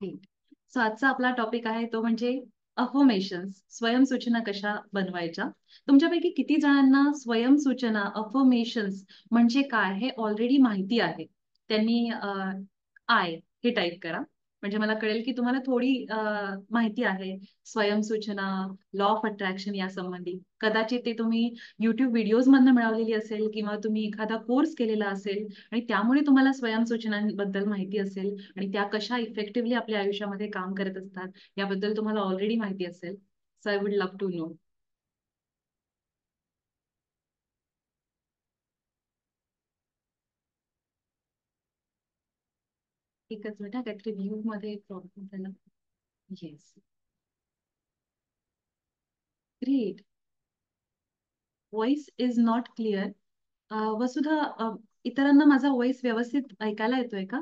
ठीक. सो आजचा आपला टॉपिक आहे तो म्हणजे अफर्मेशन्स, स्वयंसूचना कशा बनवायच्या. तुमच्यापैकी किती जणांना स्वयंसूचना, अफर्मेशन्स म्हणजे काय हे ऑलरेडी माहिती आहे? त्यांनी आय हे टाइप करा. म्हणजे मला कळेल की तुम्हाला थोडी माहिती आहे स्वयंसूचना, लॉ ऑफ अट्रॅक्शन या संबंधी. कदाचित ते तुम्ही YouTube व्हिडिओजमधनं मिळवलेली असेल किंवा तुम्ही एखादा कोर्स केलेला असेल आणि त्यामुळे तुम्हाला स्वयंसूचनांबद्दल माहिती असेल आणि त्या कशा इफेक्टिव्हली आपल्या आयुष्यामध्ये काम करत असतात याबद्दल तुम्हाला ऑलरेडी माहिती असेल. So I would love to know. एकच मिनिट काहीतरी व्ह्यू मध्ये प्रॉब्लेम झाला. Yes. Great. Voice is not clear. Vasudha, इतरांना माझा व्हॉइस व्यवस्थित ऐकायला येतोय का?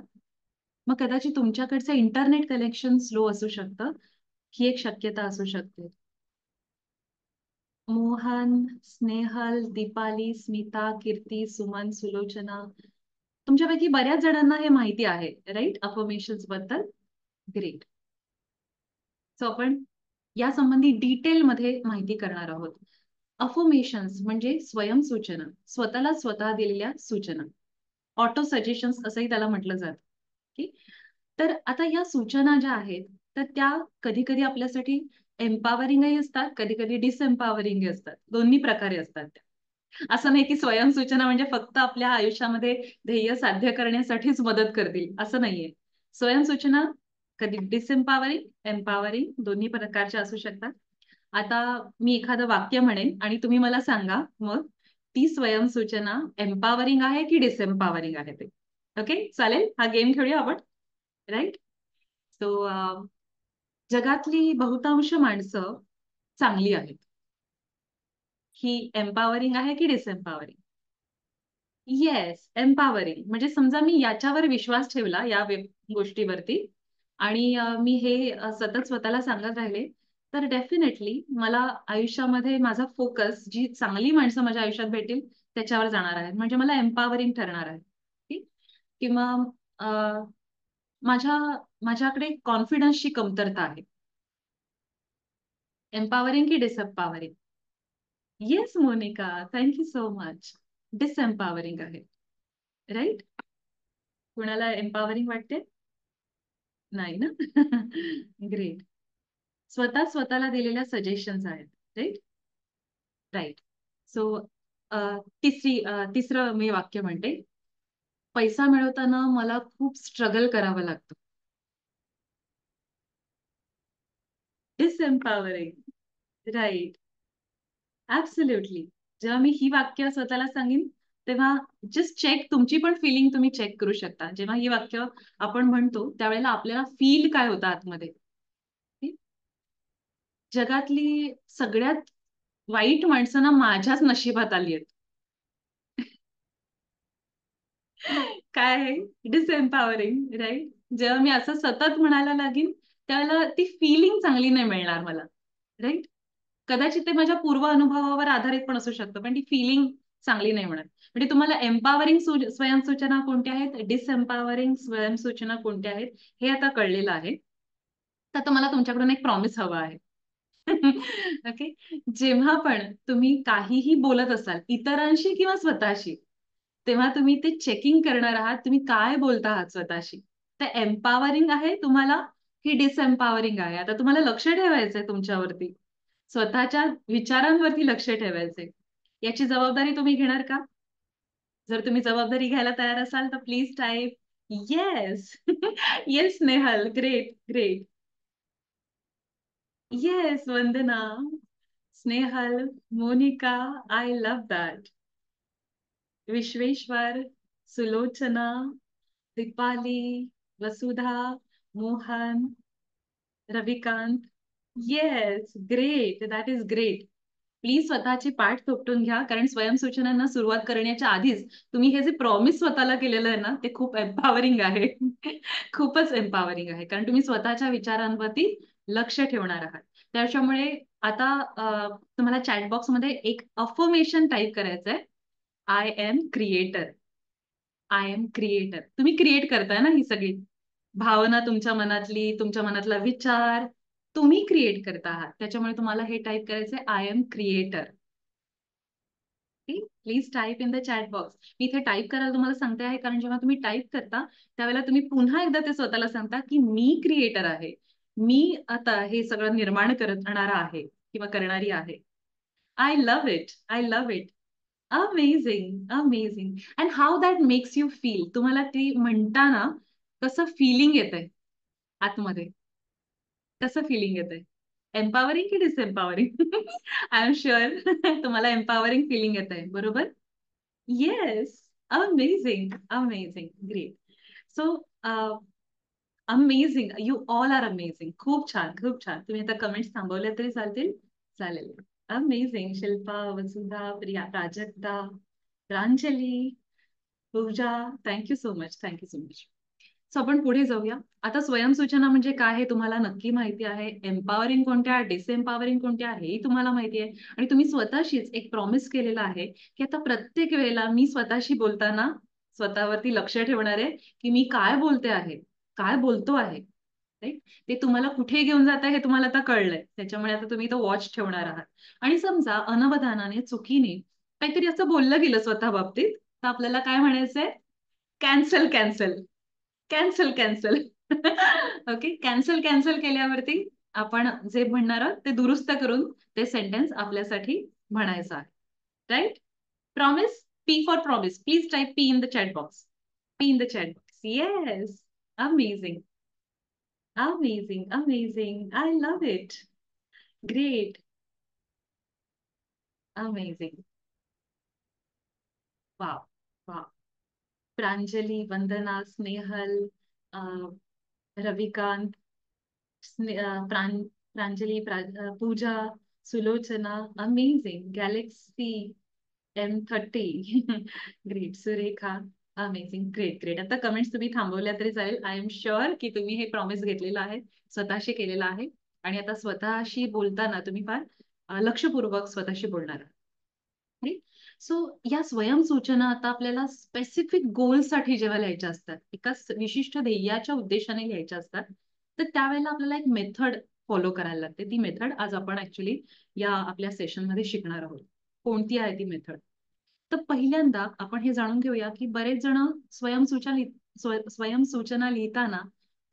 मग कदाचित तुमच्याकडचं इंटरनेट कनेक्शन स्लो असू शकतं. ही एक शक्यता असू शकते. मोहन, स्नेहल, दीपाली, स्मिता, कीर्ती, सुमन, सुलोचना, तुमच्यापैकी बऱ्याच जणांना हे माहिती आहे, राईट, अफर्मेशन्स बद्दल. ग्रेट. सो आपण या संबंधी डिटेलमध्ये माहिती करणार आहोत. अफर्मेशन्स म्हणजे स्वयंसूचना, स्वतःला स्वतः दिलेल्या सूचना. ऑटो सजेशन्स असंही त्याला म्हटलं जातं. ओके. तर आता या सूचना ज्या आहेत, तर त्या कधी कधी आपल्यासाठी एम्पावरिंगही असतात, कधी कधी डिसएम्पावरिंग असतात. दोन्ही प्रकारे असतात त्या. असं नाही की स्वयंसूचना म्हणजे फक्त आपल्या आयुष्यामध्ये ध्येय साध्य करण्यासाठीच मदत करतील, असं नाहीये. स्वयंसूचना कधी डिसएम्पावरिंग, एम्पावरिंग दोन्ही प्रकारच्या असू शकतात. आता मी एखादं वाक्य म्हणेन आणि तुम्ही मला सांगा मग ती स्वयंसूचना एम्पावरिंग आहे की डिसएम्पावरिंग आहे ते. ओके, चालेल? हा गेम खेळूया आपण, राईट? सो जगातली बहुतांश माणसं चांगली आहेत. ही एम्पावरिंग आहे की डिसएम्पावरिंग? Yes, empowering. म्हणजे समजा मी याच्यावर विश्वास ठेवला या गोष्टीवरती आणि मी हे सतत स्वतःला सांगत राहिले, तर डेफिनेटली मला आयुष्यामध्ये माझा फोकस जी चांगली माणसं माझ्या आयुष्यात भेटेल त्याच्यावर जाणार आहे. म्हणजे मला एम्पावरिंग ठरणार आहे. ठीक? किंवा अ, माझ्या माझ्याकडे कॉन्फिडन्सची कमतरता आहे. एम्पावरिंग की disempowering? Yes Monica, thank you so much. Disempowering आहे, राईट? कुणाला एम्पावरिंग वाटते? नाही ना? ग्रेट. स्वतः स्वतःला दिलेल्या सजेशन्स आहेत, राईट? राईट. सो तिसरं मी वाक्य म्हणते. पैसा मिळवताना मला खूप स्ट्रगल करावं लागतं. डिसएम्पावरिंग. राईट. ऍब्सोल्युटली. जेव्हा मी ही वाक्य स्वतःला सांगेन, तेव्हा जस्ट चेक, तुमची पण फिलिंग तुम्ही चेक करू शकता. जेव्हा ही वाक्य आपण म्हणतो, त्यावेळेला आपल्याला फील काय होतं आतमध्ये? ठीक? जगातली सगळ्यात वाईट माणसं ना माझ्याच नशिबात आली आहेत. काय आहे? Disempowering, right? जेव्हा मी असं सतत म्हणायला लागेन, त्यावेळेला ती फिलिंग चांगली नाही मिळणार मला, राईट? कदाचित ते माझ्या पूर्व अनुभवावर आधारित पण असू शकतं, पण ती फिलिंग चांगली नाही म्हणत. म्हणजे तुम्हाला एम्पावरिंग स्वयंसूचना कोणत्या आहेत, डिसएम्पावरिंग स्वयंसूचना कोणत्या आहेत, हे आता कळलेलं आहे. तर आता मला तुमच्याकडून एक प्रॉमिस हवं आहे. ओके. जेव्हा पण तुम्ही काहीही बोलत असाल इतरांशी किंवा स्वतःशी, तेव्हा तुम्ही ते चेकिंग करणार आहात, तुम्ही काय बोलता आहात स्वतःशी. ते एम्पावरिंग आहे तुम्हाला की डिसएम्पावरिंग आहे? आता तुम्हाला लक्ष ठेवायचंय तुमच्यावरती. स्वतःच्या विचारांवरती लक्ष ठेवायचंय. याची जबाबदारी तुम्ही घेणार का? जर तुम्ही जबाबदारी घ्यायला तयार असाल तर please type yes. Yes Nehal, great, great. Yes Vandana, Snehal, Monika, I love that. Vishweshwar, Sulochana, Deepali, Vasudha, Mohan, Ravikant. Yes, great, that is great. Please स्वतःची पाठ थोपटून घ्या, कारण स्वयंसूचनांना सुरुवात करण्याच्या आधीच तुम्ही हे जे प्रॉमिस स्वतःला केलेलं आहे ना, ते खूप एम्पावरिंग आहे. खूपच एम्पावरिंग आहे, कारण तुम्ही स्वतःच्या विचारांवरती लक्ष ठेवणार आहात. त्याच्यामुळे आता तुम्हाला चॅटबॉक्समध्ये एक अफर्मेशन टाईप करायचं आहे. I am creator. I am creator. तुम्ही क्रिएट करताय ना ही सगळी. भावना तुमच्या मनातली, तुमच्या मनातला विचार तुम्ही क्रिएट करत आहात. त्याच्यामुळे तुम्हाला हे टाइप करायचंय, I am creator. Please type in the chat box. मी इथे टाइप करायला तुम्हाला सांगते आहे, कारण जेव्हा तुम्ही टाइप करता त्यावेळेला तुम्ही पुन्हा एकदा ते स्वतःला सांगता की मी क्रिएटर आहे. मी आता हे सगळं निर्माण करणारा आहे किंवा करणारी आहे. I love it. I love it. Amazing, amazing. And how that makes you feel? तुम्हाला ती म्हणताना कसं फिलिंग येतंय आतमध्ये? कसं फिलिंग येतंय? एम्पॉवरिंग की डिसएम्पॉवरिंग? आय एम शुअर तुम्हाला एम्पॉवरिंग फिलिंग येतंय, बरोबर? Yes. Amazing, amazing. Great. So amazing. You all are amazing. खूप छान, खूप छान. तुम्ही आता कमेंट्स थांबवल्या तरी चालतील? चालेल. Amazing. Shilpa, Vasudha, Priya, Prajakta, Pranjali, Pooja. Thank you so much. Thank you so much. So आपण पुढे जाऊया. आता स्वयंसूचना म्हणजे काय हे तुम्हाला नक्की माहिती आहे. एम्पॉवरिंग कोणत्या, डिसएम्पॉवरिंग कोणत्या हेही तुम्हाला माहिती आहे. आणि तुम्ही स्वतःशीच एक प्रॉमिस केलेला आहे, की आता प्रत्येक वेळेला मी स्वतःशी बोलताना स्वतःवरती लक्ष ठेवणार आहे, की मी काय बोलते आहे, काय बोलतो आहे. राइट? ते तुम्हाला कुठे घेऊन जात आहे हे तुम्हाला आता कळलंय. त्याच्यामुळे आता तुम्ही तो वॉच ठेवणार आहात. आणि समजा अनवधानाने, चुकीने काहीतरी असं बोललं गेलं स्वतः बाबतीत, तर आपल्याला काय म्हणायचंय? Cancel, cancel. Cancel, cancel. Okay. Cancel, cancel केल्यावरती आपण जे म्हणणार आहोत ते दुरुस्त करून ते सेंटेन्स आपल्यासाठी म्हणायचं आहे. Right? Promise? P for promise. Please type P in the chat box. P in the chat box. Yes. Amazing. Amazing, amazing. I love it. Great. Amazing. Wow, wow. Pranjali, Vandana, Snehal, Ravikant, Pranjali, Pooja, Sulochana. Amazing. Galaxy M30. Great. Surekha. Amazing. Great, great. आता comments तुम्ही थांबवल्या तरी चालेल. I am sure की तुम्ही हे promise घेतलेलं आहे, स्वतःशी केलेलं आहे. आणि आता स्वतःशी बोलताना तुम्ही फार लक्षपूर्वक स्वतःशी बोलणार आहात. सो या स्वयंसूचना आता आपल्याला स्पेसिफिक गोलसाठी जेव्हा लिहायच्या असतात, एका विशिष्ट ध्येयाच्या उद्देशाने लिहायच्या असतात, तर त्यावेळेला आपल्याला एक मेथड फॉलो करायला लागते. ती मेथड आज आपण ऍक्च्युली या आपल्या सेशनमध्ये शिकणार आहोत. कोणती आहे ती मेथड? तर पहिल्यांदा आपण हे जाणून घेऊया, की बरेच जण स्वयंसूचना लिहिताना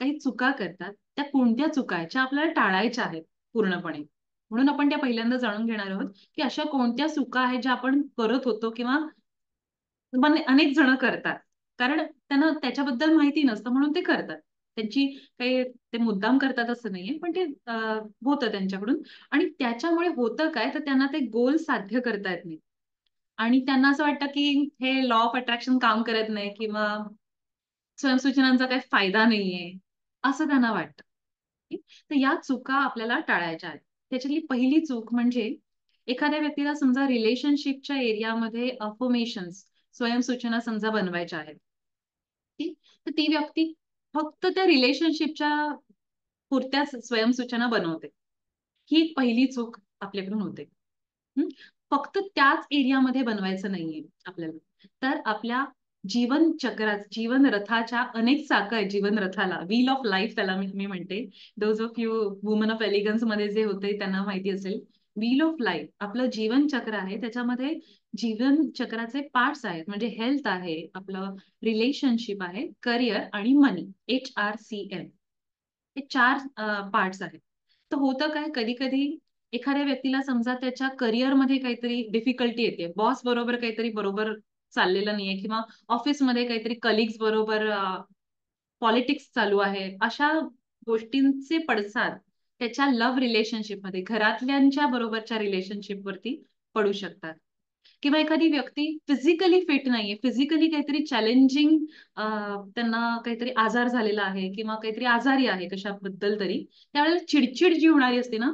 काही चुका करतात. त्या कोणत्या चुका आहेत, ज्या आपल्याला टाळायच्या आहेत पूर्णपणे. म्हणून आपण त्या पहिल्यांदा जाणून घेणार आहोत, की अशा कोणत्या चुका आहेत ज्या आपण करत होतो किंवा अनेक जण करतात. कारण त्यांना त्याच्याबद्दल माहिती नसतं म्हणून ते करतात. त्यांची काही ते मुद्दाम करतात असं नाहीये, पण ते होतं त्यांच्याकडून. आणि त्याच्यामुळे होतं काय, तर त्यांना ते गोल साध्य करता येत नाही. आणि त्यांना असं वाटतं, की हे लॉ ऑफ अट्रॅक्शन काम करत नाही किंवा स्वयंसूचनांचा काही फायदा नाहीये, असं त्यांना वाटतं. तर या चुका आपल्याला टाळायच्या आहेत. त्याच्यातली पहिली चूक म्हणजे एखाद्या व्यक्तीला समजा रिलेशनशिपच्या एरियामध्ये अफर्मेशन्स, स्वयंसूचना समजा बनवायच्या आहेत. तर ती व्यक्ती फक्त त्या रिलेशनशिपच्या पुरत्याच स्वयंसूचना बनवते. ही एक पहिली चूक आपल्याकडून होते. हं. फक्त त्याच एरियामध्ये बनवायचं नाहीये आपल्याला. तर आपल्या जीवन चक्रात, जीवन रथाच्या अनेक चाकं आहेत जीवन रथाला. व्हील ऑफ लाईफ त्याला मी म्हणते. Those of you woman of elegance मध्ये जे होते त्यांना माहिती असेल. व्हील ऑफ लाईफ आपलं जीवन चक्र आहे. त्याच्यामध्ये जीवन चक्राचे पार्ट्स आहेत. म्हणजे हेल्थ आहे, आपलं रिलेशनशिप आहे, करिअर आणि मनी. HRCM. हे 4 पार्ट्स आहेत. तर होतं काय कधी-कधी एखाद्या व्यक्तीला समजा त्याच्या करिअरमध्ये काहीतरी डिफिकल्टी येते. बॉस बरोबर काहीतरी बरोबर चाललेलं नाहीये किंवा ऑफिसमध्ये काहीतरी कलीग्स बरोबर पॉलिटिक्स चालू आहे. अशा गोष्टींचे पडसाद त्याच्या लव्ह रिलेशनशिपमध्ये, घरातल्यांच्या बरोबरच्या रिलेशनशिपवरती पडू शकतात. किंवा एखादी व्यक्ती फिजिकली फिट नाहीये, फिजिकली काहीतरी चॅलेंजिंग त्यांना काहीतरी आजार झालेला आहे किंवा काहीतरी आजारी आहे कशाबद्दल तरी, त्यावेळेला चिडचिड जी होणारी असते ना,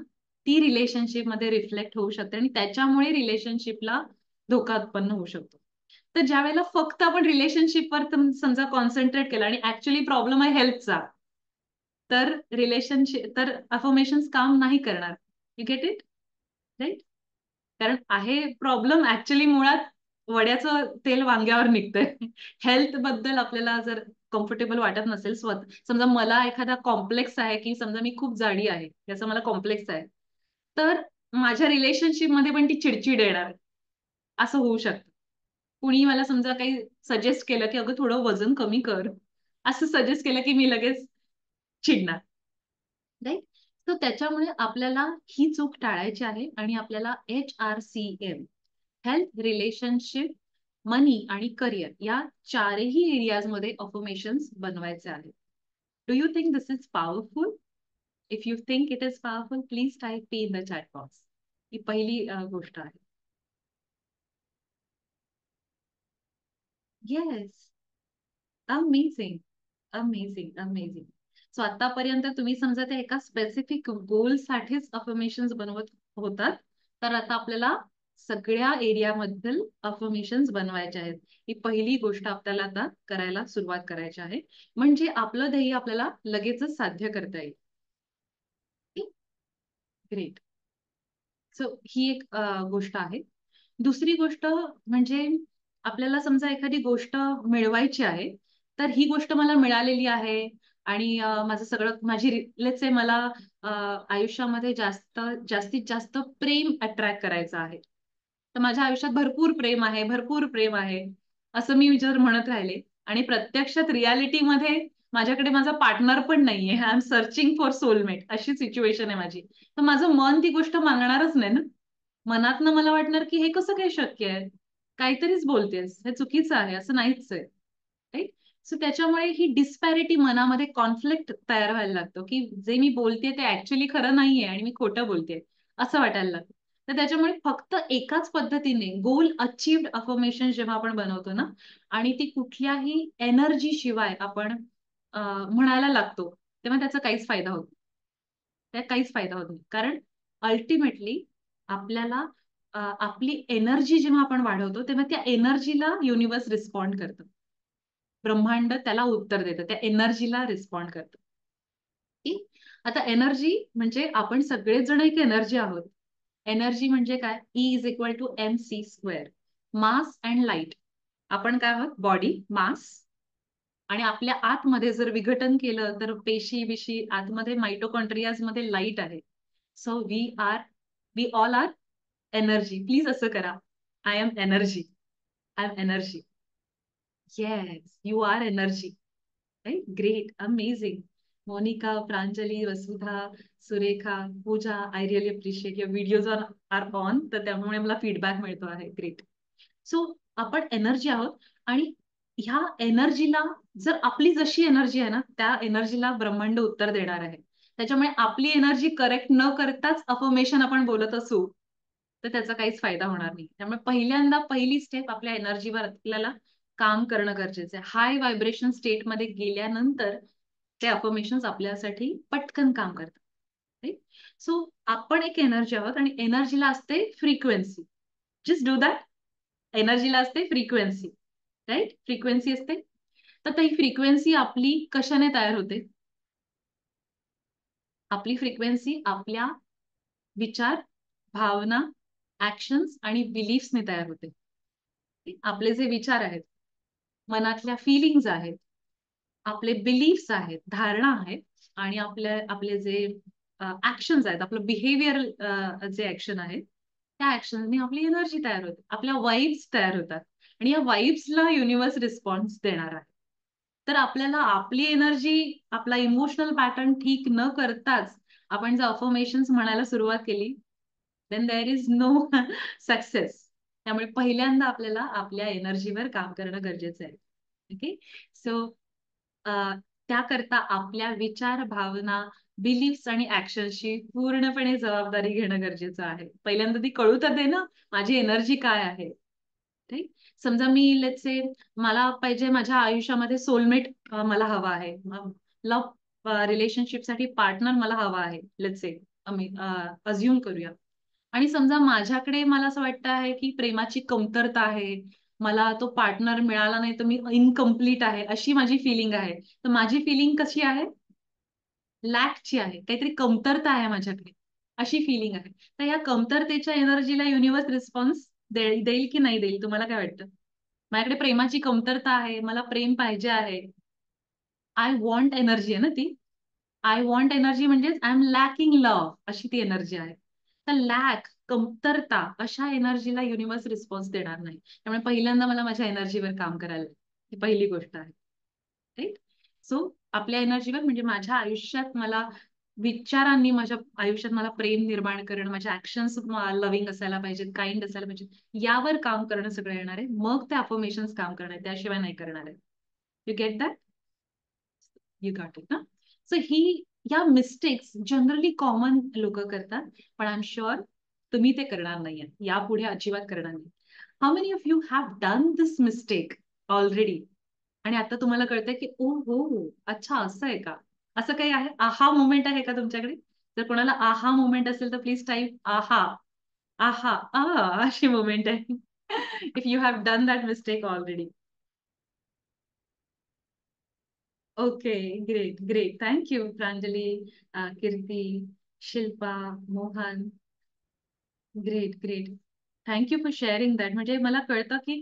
ती रिलेशनशिपमध्ये रिफ्लेक्ट होऊ शकते आणि त्याच्यामुळे रिलेशनशिपला धोका उत्पन्न होऊ शकतो. तर ज्यावेळेला फक्त आपण रिलेशनशिपवर समजा कॉन्सन्ट्रेट केलं आणि ऍक्च्युअली प्रॉब्लेम आहे हेल्थचा, तर रिलेशनशिप तर अफर्मेशन्स काम नाही करणार. You get it? राइट? कारण आहे प्रॉब्लेम ऍक्च्युअली मुळात वड्याचं तेल वांग्यावर निघतंय. हेल्थ बद्दल आपल्याला जर कम्फर्टेबल वाटत नसेल समजा मला एखादा कॉम्प्लेक्स आहे की समजा मी खूप जाडी आहे, याचा मला कॉम्प्लेक्स आहे, तर माझ्या रिलेशनशिप मध्ये पण ती चिडचिड येणार, असं होऊ शकतं. कुणी मला समजा काही सजेस्ट केलं की अगं थोडं वजन कमी कर, असं सजेस्ट केलं की मी लगेच चिडणार. राईट. तर त्याच्यामुळे आपल्याला ही चूक टाळायची आहे आणि आपल्याला HRCM, हेल्थ, रिलेशनशिप, मनी आणि करिअर या चारही एरियाजमध्ये अफर्मेशन्स बनवायचे आहेत. Do you think this is powerful? If you think it is powerful, please type P in the chat box. ही पहिली गोष्ट आहे. Yes. Amazing, amazing, amazing. So आतापर्यंत तुम्ही समजा ते एका स्पेसिफिक गोलसाठीच अफर्मेशन्स बनवत होतात, तर आता आपल्याला सगळ्या एरियामधील अफर्मेशन्स बनवायचे आहेत. ही पहिली गोष्ट आपल्याला आता करायला सुरुवात करायची आहे. म्हणजे आपलं ध्येय आपल्याला लगेचच साध्य करता येईल. ग्रेट. सो ही एक गोष्ट आहे. दुसरी गोष्ट म्हणजे आपल्याला समजा एखादी गोष्ट मिळवायची आहे, तर ही गोष्ट मला मिळालेली आहे आणि माझं सगळं लेट्स से मला अ, आयुष्यामध्ये जास्तीत जास्त प्रेम अट्रॅक्ट करायचं आहे. तर माझ्या आयुष्यात भरपूर प्रेम आहे, भरपूर प्रेम आहे, असं मी जर म्हणत राहिले आणि प्रत्यक्षात रिॲलिटीमध्ये माझ्याकडे माझा पार्टनर पण नाहीये. I am searching for soulmate अशी सिच्युएशन आहे माझी. तर माझं मन ती गोष्ट मागणारच नाही ना. मनातनं मला वाटणार, की हे कसं काय शक्य आहे? काहीतरीच बोलतेस. हे चुकीचं आहे, असं नाहीच आहे. राइट? सो त्याच्यामुळे ही डिस्पॅरिटी मनामध्ये कॉन्फ्लिक्ट तयार व्हायला लागतो, की जे मी बोलतेय ते ॲक्चुअली खरं नाहीये आणि मी खोटं बोलतेय, असं वाटायला लागतं. तर त्याच्यामुळे फक्त एकाच पद्धतीने गोल अचीव्ड अफर्मेशन जेव्हा आपण बनवतो ना आणि ती कुठल्याही एनर्जी शिवाय आपण म्हणायला लागतो, तेव्हा त्याचा काहीच फायदा होत नाही. त्यात काहीच फायदा होत नाही. कारण अल्टिमेटली आपल्याला आपली एनर्जी जेव्हा आपण वाढवतो, तेव्हा त्या एनर्जीला युनिव्हर्स रिस्पॉन्ड करतं. ब्रह्मांड त्याला उत्तर देतं. त्या एनर्जीला रिस्पॉन्ड करतं. की आता एनर्जी म्हणजे आपण सगळेच जण एक एनर्जी आहोत. एनर्जी म्हणजे काय? E is equal to MC square. Mass and light. आपण काय आहोत? बॉडी, मास आणि आपल्या आतमध्ये जर विघटन केलं तर पेशी-बिशी आतमध्ये मायटोकॉन्ड्रियाज मध्ये लाईट आहे. So we all are energy. Please असं करा. I am energy. I am energy. Yes, you are energy. Right? Great, amazing. Monika, Pranjali, Vasudha, Surekha, Pooja, I really appreciate your videos are on. तर त्यामुळे मला फीडबॅक मिळतो आहे. ग्रेट. सो आपण एनर्जी आहोत आणि ह्या एनर्जीला जर आपली जशी एनर्जी आहे ना, त्या एनर्जीला ब्रह्मांड उत्तर देणार आहे. त्याच्यामुळे आपली एनर्जी करेक्ट न करताच अफर्मेशन आपण बोलत असू, तर त्याचा काहीच फायदा होणार नाही. त्यामुळे पहिल्यांदा पहिली स्टेप आपल्या एनर्जीवर आपल्याला काम करणं गरजेचं आहे. हाय व्हायब्रेशन स्टेटमध्ये गेल्यानंतर ते अफर्मेशन्स आपल्यासाठी पटकन काम करतात. राइट? सो आपण एक एनर्जी आहोत आणि एनर्जीला असते फ्रिक्वेन्सी. Just do that. एनर्जीला असते फ्रिक्वेन्सी. राइट? फ्रिक्वेन्सी असते. तर ही फ्रिक्वेन्सी आपली कशाने तयार होते? आपली फ्रिक्वेन्सी आपल्या विचार, भावना, ॲक्शन्स आणि बिलीफ्सने तयार होते. आपले जे विचार आहेत, मनातल्या फीलिंग्ज आहेत, आपले बिलीफ्स आहेत, धारणा आहेत आणि आपले जे ॲक्शन्स आहेत, आपलं बिहेवियर जे ॲक्शन आहे, त्या ॲक्शननी आपली एनर्जी तयार होते. आपल्या वाइब्स तयार होतात आणि या वाइब्सला युनिव्हर्स रिस्पॉन्स देणार आहे. तर आपल्याला आपली एनर्जी, आपला इमोशनल पॅटर्न ठीक न करताच आपण जर अफर्मेशन्स म्हणायला सुरुवात केली, then there is no success. त्यामुळे पहिल्यांदा आपल्याला आपल्या एनर्जीवर काम करणं गरजेचं आहे. ओके. सो अ, त्याकरता आपल्या विचार, भावना, बिलीफ्स आणि ॲक्शन्सची पूर्णपणे जबाबदारी घेणं गरजेचं आहे. पहिल्यांदा ती कळू तर दे ना, माझी एनर्जी काय आहे? ठीक. समजा मी लेट्स से मला पाहिजे माझ्या आयुष्यामध्ये सोलमेट मला हवा आहे. लव्ह रिलेशनशिपसाठी पार्टनर मला हवा आहे. लेट्स से आम्ही अझ्युम करूया. आणि समजा माझ्याकडे मला असं वाटतं आहे, की प्रेमाची कमतरता आहे. मला तो पार्टनर मिळाला नाही तर मी इन्कम्प्लीट आहे, अशी माझी फीलिंग आहे. तर माझी फीलिंग कशी आहे? लॅकची आहे. काहीतरी कमतरता आहे माझ्याकडे, अशी फीलिंग आहे. तर या कमतरतेच्या एनर्जीला युनिव्हर्स रिस्पॉन्स देईल की नाही देईल? तुम्हाला काय वाटतं? माझ्याकडे प्रेमाची कमतरता आहे, मला प्रेम पाहिजे आहे. आय वॉन्ट एनर्जी आहे ना ती. आय वॉन्ट एनर्जी म्हणजेच आय एम लॅकिंग लव्ह अशी ती एनर्जी आहे. तर लॅक, कमतरता अशा एनर्जीला युनिव्हर्स रिस्पॉन्स देणार नाही. त्यामुळे पहिल्यांदा मला माझ्या एनर्जीवर काम करायला लागेल. ही पहिली गोष्ट आहे. राईट. सो आपल्या एनर्जीवर म्हणजे माझ्या आयुष्यात मला विचारांनी माझ्या आयुष्यात मला प्रेम निर्माण करणं, माझ्या ऍक्शन्स लव्हिंग असायला पाहिजेत, काइंड असायला पाहिजेत, यावर काम करणं सगळं येणार आहे. मग ते अफर्मेशन्स काम करणार आहे, त्याशिवाय नाही करणार आहे. You get that? You got it ना? सो ही या मिस्टेक्स जनरली कॉमन लोक करतात, पण आय एम शुअर तुम्ही ते करणार नाहीये, यापुढे अजिबात करणार नाही. How many of you have done this mistake already? आणि आता तुम्हाला कळतंय की ओ हो, अच्छा असं आहे का? असं काही आहे? आहा मोमेंट आहे का तुमच्याकडे? जर कोणाला आहा मोमेंट असेल तर प्लीज टाईप आहा. आहा, अशी मोमेंट आहे. If you have done that mistake already. Okay, great, great. Thank you Pranjali, Kirti, Shilpa, Mohan. Great, great. Thank you for sharing that. म्हणजे मला कळतं की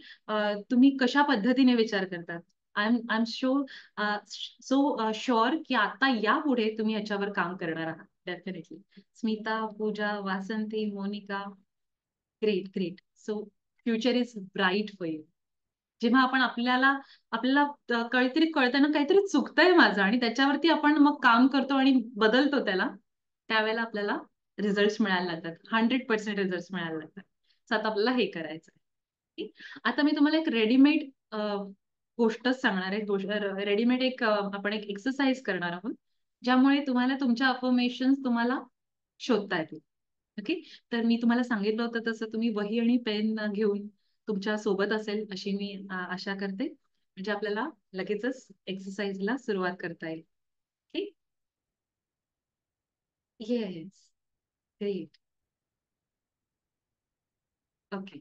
तुम्ही कशा पद्धतीने विचार करतात. आय एम सो शुअर की आता यापुढे तुम्ही याच्यावर काम करणार आहात. Definitely. Smita, Pooja, Vasanti, Monica. Great, great. So future is bright for you. जेव्हा आपण आपल्याला काहीतरी कळतं ना, काहीतरी चुकतंय माझं आणि त्याच्यावरती आपण मग काम करतो आणि बदलतो त्याला, त्यावेळेला आपल्याला रिझल्ट्स मिळायला लागतात. 100% रिझल्ट्स मिळायला लागतात. सो आता आपल्याला हे करायचं आहे. ठीक? आता मी तुम्हाला एक रेडीमेड गोष्टच सांगणार आहे. रेडीमेड आपण एक एक्सरसाइज करणार आहोत, ज्यामुळे तुम्हाला तुमच्या अफर्मेशन्स तुम्हाला शोधता येतील. ओके. तर मी तुम्हाला सांगितलं होतं तसं तुम्ही वही आणि पेन घेऊन तुमच्या सोबत असेल अशी मी आशा करते. म्हणजे आपल्याला लगेचच एक्सरसाइजला सुरुवात करता येईल. Okay. Yes. Great. Okay.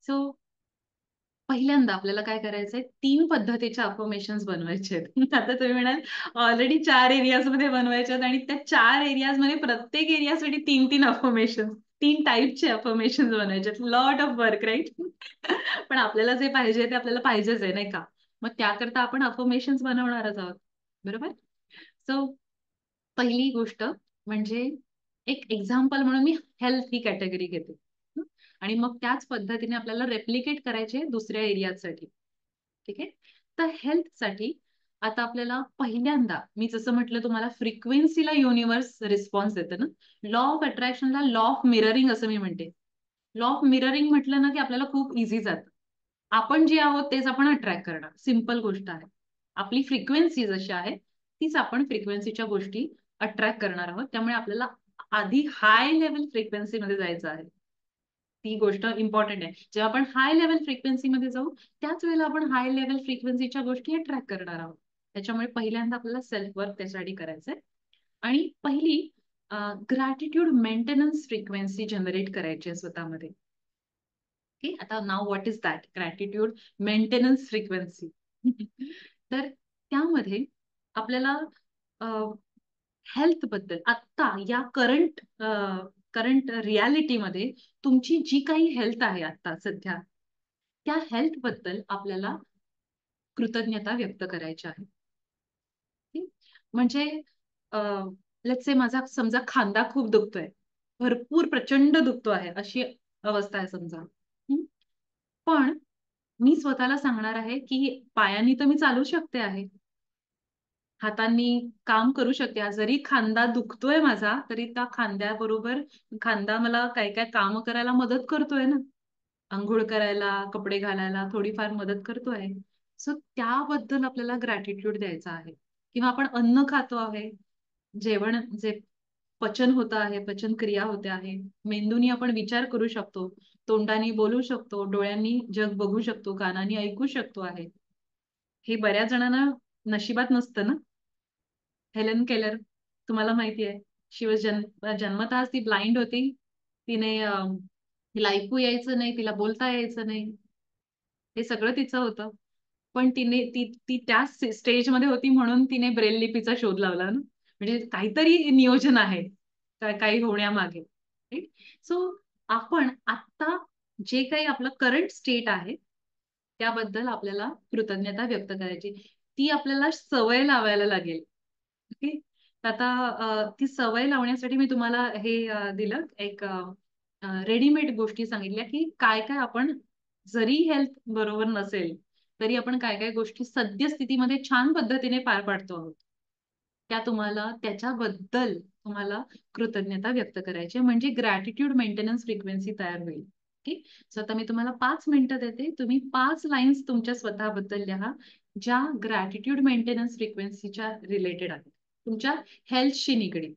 So पहिल्यांदा आपल्याला काय करायचंय, 3 पद्धतीच्या अफर्मेशन्स बनवायचे आहेत. आता तुम्ही म्हणाल ऑलरेडी 4 एरियाजमध्ये बनवायचे आहेत आणि त्या 4 एरियाजमध्ये प्रत्येक एरियासाठी 3-3 अफर्मेशन्स, 3 टाइपचे अफर्मेशन्स बनवायचे आहेत. Lot of work, right? पण आपल्याला जे पाहिजे ते आपल्याला पाहिजेच आहे, नाही का? मग त्याकरता आपण अफर्मेशन्स बनवणारच आहोत. बरोबर? सो पहिली गोष्ट म्हणजे एक एक्झाम्पल म्हणून मी हेल्थ ही कॅटेगरी घेते. हं. आणि मग त्याच पद्धतीने आपल्याला रेप्लिकेट करायचे दुसऱ्या एरियासाठी. ठीक आहे. तर हेल्थसाठी आता आपल्याला पहिल्यांदा मी जसं म्हटलं तुम्हाला फ्रिक्वेन्सीला युनिव्हर्स रिस्पॉन्स देतं ना. लॉ ऑफ अट्रॅक्शनला लॉ ऑफ मिररिंग असं मी म्हणते. लॉ ऑफ मिररिंग म्हटलं ना की आपल्याला खूप इझी जातं. आपण जे आहोत तेच आपण अट्रॅक्ट करणार. सिंपल गोष्ट आहे. आपली फ्रिक्वेन्सी जशी आहे तीच आपण फ्रिक्वेन्सीच्या गोष्टी अट्रॅक्ट करणार आहोत. त्यामुळे आपल्याला आधी हाय लेव्हल फ्रिक्वेन्सीमध्ये जायचं आहे. ती गोष्ट इम्पॉर्टंट आहे. जेव्हा आपण हाय लेव्हल फ्रिक्वेन्सीमध्ये जाऊ, त्याच वेळेला आपण हाय लेव्हल फ्रिक्वेन्सीच्या गोष्टी अट्रॅक्ट करणार आहोत. त्याच्यामुळे पहिल्यांदा आपल्याला सेल्फ वर्क त्यासाठी करायचंय. आणि पहिली ग्रॅटिट्यूड मेंटेनन्स फ्रिक्वेन्सी जनरेट करायची आहे स्वतःमध्ये. ओके. आता नाव what is that gratitude maintenance frequency? तर त्यामध्ये आपल्याला हेल्थ बद्दल आत्ता या करंट रियालिटीमध्ये तुमची जी काही हेल्थ आहे आता सध्या, त्या हेल्थ बद्दल आपल्याला कृतज्ञता व्यक्त करायची आहे. ठीक? म्हणजे लेट्स से माझा समजा खांदा खूप दुखतोय. भरपूर प्रचंड दुखतो आहे, अशी अवस्था आहे समजा. हं. पण मी स्वतःला सांगणार आहे, की पायानी तर मी चालू शकते आहे. हातांनी काम करू शकते. आज जरी खांदा दुखतोय माझा, तरी त्या खांद्याबरोबर खांदा मला काय-काय कामं करायला मदत करतोय ना. अंघोळ करायला, कपडे घालायला थोडीफार मदत करतो आहे. सो त्याबद्दल आपल्याला ग्रॅटिट्यूड द्यायचा आहे. किंवा आपण अन्न खातो आहे, जेवण जे पचन होतं आहे, पचन क्रिया होते आहे. मेंदूनी आपण विचार करू शकतो, तोंडाने बोलू शकतो, डोळ्यांनी जग बघू शकतो, कानांनी ऐकू शकतो आहे. हे बऱ्याच जणांना नशिबात नसतं ना. हेलन केलर तुम्हाला माहिती आहे. शी वॉज जन्मतःच ती ब्लाइंड होती. तिने तिला ऐकू यायचं नाही, तिला बोलता यायचं नाही. हे सगळं तिचं होतं. पण ती त्या स्टेजमध्ये होती म्हणून तिने ब्रेल लिपीचा शोध लावला ना. म्हणजे काहीतरी नियोजन आहे. काही होण्यामागे. राइट? सो आपण आत्ता जे काही आपलं करंट स्टेट आहे, त्याबद्दल आपल्याला कृतज्ञता व्यक्त करायची. ती आपल्याला सवय लावायला लागेल. ओके. आता ती सवय लावण्यासाठी मी तुम्हाला हे दिलं एक रेडीमेड गोष्टी सांगितल्या, की काय-काय आपण जरी हेल्थ बरोबर नसेल, तरी आपण काय-काय गोष्टी सद्यस्थितीमध्ये छान पद्धतीने पार पाडतो आहोत. त्या तुम्हाला त्याच्याबद्दल तुम्हाला कृतज्ञता व्यक्त करायची आहे. म्हणजे ग्रॅटिट्यूड मेंटेनन्स फ्रिक्वेन्सी तयार होईल. ओके. सो आता मी तुम्हाला 5 मिनिटं देते. तुम्ही 5 लाईन्स तुमच्या स्वतःबद्दल लिहा, ज्या ग्रॅटिट्यूड मेंटेनन्स फ्रिक्वेन्सीच्या रिलेटेड आहेत. तुमच्या हेल्थशी निगडीत.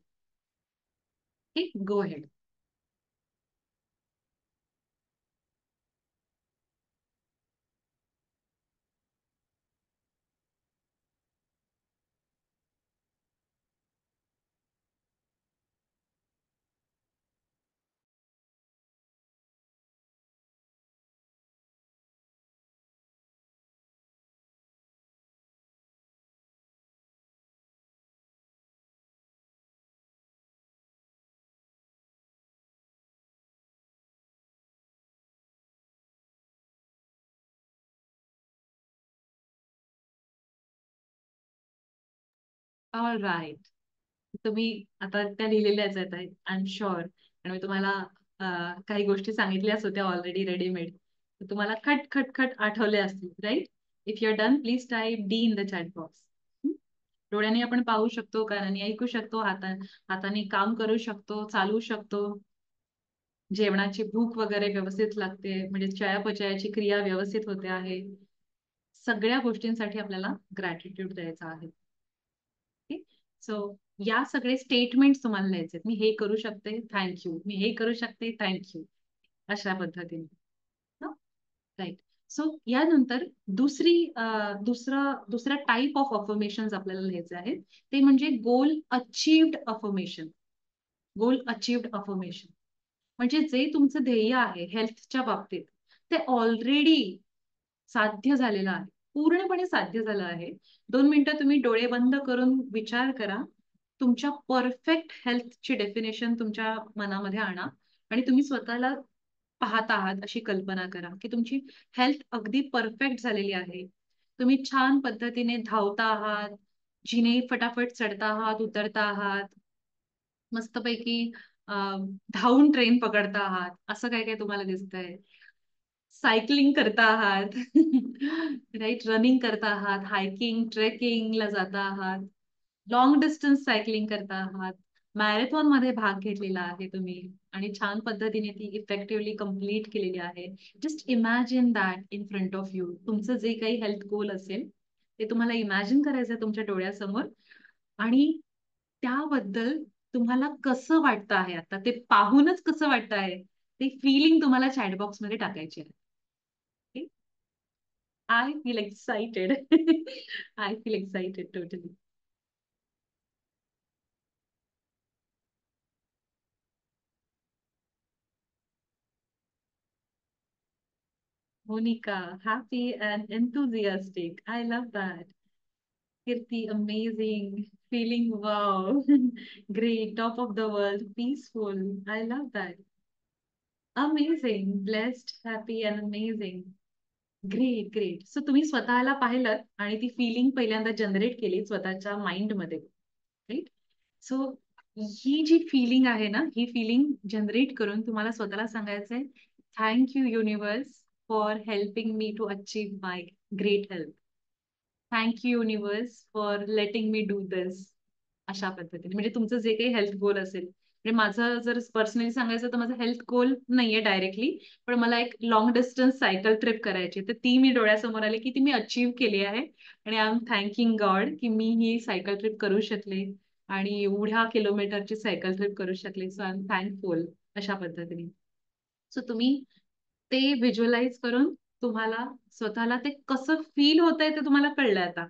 Okay. Go ahead. All right. तुम्ही आता त्या लिहिलेल्याच आहेत आय एम शुअर. आणि मी तुम्हाला काही गोष्टी सांगितल्याच होत्या ऑलरेडी रेडीमेड. तुम्हाला खट खट खट आठवले असतील, right? If you are done please type D in the chat box. डोळ्यांनी आपण पाहू शकतो, कानांनी ऐकू शकतो, हाताने काम करू शकतो, चालू शकतो. जेवणाची भूक वगैरे व्यवस्थित लागते, म्हणजे चयापचयाची क्रिया व्यवस्थित होते आहे. सगळ्या गोष्टींसाठी आपल्याला ग्रॅटिट्यूड द्यायचा आहे. सो या सगळे स्टेटमेंट्स तुम्हाला लिहायचे. मी हे करू शकते, थँक यू. मी हे करू शकते, थँक यू. अशा पद्धतीने. राइट. सो यानंतर दुसऱ्या टाइप ऑफ अफर्मेशन्स आपल्याला लिहायचे आहेत. ते म्हणजे गोल अचीव्ड अफर्मेशन. गोल अचीव्ड अफर्मेशन. म्हणजे जे तुमचं ध्येय आहे हेल्थच्या बाबतीत, ते ऑलरेडी साध्य झालेलं आहे. पूर्णपणे साध्य झालं आहे. 2 मिनिटं तुम्ही डोळे बंद करून विचार करा. तुमच्या परफेक्ट हेल्थची डेफिनेशन तुमच्या मनामध्ये आणा आणि तुम्ही स्वतःला पाहत आहात अशी कल्पना करा, की तुमची हेल्थ अगदी परफेक्ट झालेली आहे. तुम्ही छान पद्धतीने धावता आहात, जिने फटाफट चढता आहात, उतरता आहात. मस्तपैकी अ, धावून ट्रेन पकडता आहात. असं काय-काय तुम्हाला दिसतंय. सायकलिंग करता आहात. राइट, रनिंग करता आहात, हायकिंग, ट्रेकिंगला जाता आहात, लाँग डिस्टन्स सायकलिंग करता आहात, मॅरेथॉनमध्ये भाग घेतलेला आहे तुम्ही आणि छान पद्धतीने ती इफेक्टिव्हली कंप्लीट केलेली आहे. Just imagine that in front of you. तुमचं जे काही हेल्थ गोल असेल, ते तुम्हाला इमॅजिन करायचं तुमच्या डोळ्यासमोर आणि त्याबद्दल तुम्हाला कसं वाटतं आहे आता, ते पाहूनच कसं वाटतं आहे, ते फीलिंग तुम्हाला चॅट बॉक्समध्ये टाकायची आहे. Okay? I feel excited. I feel excited totally. Monica, happy and enthusiastic. I love that. Kirti, amazing. Feeling wow. Great. Top of the world. Peaceful. I love that. Amazing. Blessed, happy and amazing. Great, great. So तुम्ही स्वतःला पाहिलत आणि ती feeling पहिल्यांदा generate केली स्वतःच्या माइंडमध्ये. Right? So ही जी फीलिंग आहे ना, ही फीलिंग जनरेट करून तुम्हाला स्वतःला सांगायचंय, thank you universe for helping me to achieve my great health. Thank you universe for letting me do this. अशा पद्धतीने. म्हणजे तुमचं जे काही हेल्थ गोल असेल. म्हणजे माझं जर पर्सनली सांगायचं तर माझं हेल्थ गोल नाहीये डायरेक्टली. पण मला एक लाँग डिस्टन्स सायकल ट्रिप करायची. तर ती मी डोळ्यासमोर आली, की ती मी अचीव्ह केली आहे. आणि आय एम थँकिंग गॉड, की मी ही सायकल ट्रिप करू शकले. आणि एवढ्या किलोमीटरची सायकल ट्रिप करू शकले. So I am thankful. अशा पद्धतीने. सो तुम्ही ते व्हिज्युअलाइज करून तुम्हाला स्वतःला ते कसं फील होतंय ते तुम्हाला कळलंय आता.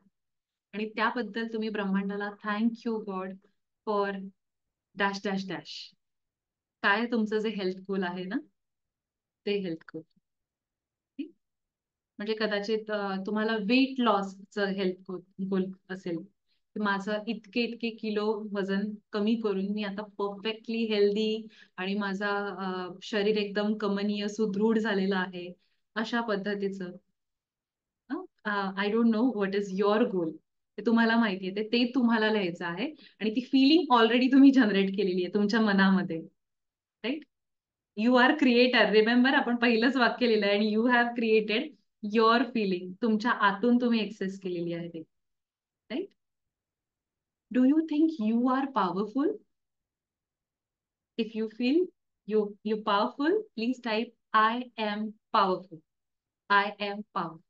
आणि त्याबद्दल तुम्ही ब्रह्मांडाला thank you God for dash dash dash. काय तुमचं जे हेल्थ गोल आहे ना, ते हेल्थ गोल. म्हणजे कदाचित तुम्हाला वेट लॉसचं हेल्थ गोल गोल असेल. की माझं इतके इतके किलो वजन कमी करून मी आता परफेक्टली हेल्दी आणि माझा शरीर एकदम कमनीय सुदृढ झालेलं आहे. अशा पद्धतीचं. I don't know what is your गोल. ते तुम्हाला माहिती आहे, ते तुम्हाला लिहायचं आहे आणि ती फिलिंग ऑलरेडी तुम्ही जनरेट केलेली आहे तुमच्या मनामध्ये, right? You are creator. Remember आपण पहिलंच वाक्य लिहिलंय आणि you have created your feeling. तुमच्या आतून तुम्ही एक्सेस केलेली आहे ते, right? Do you think you are powerful? If you feel you powerful, please type I am powerful. I am powerful.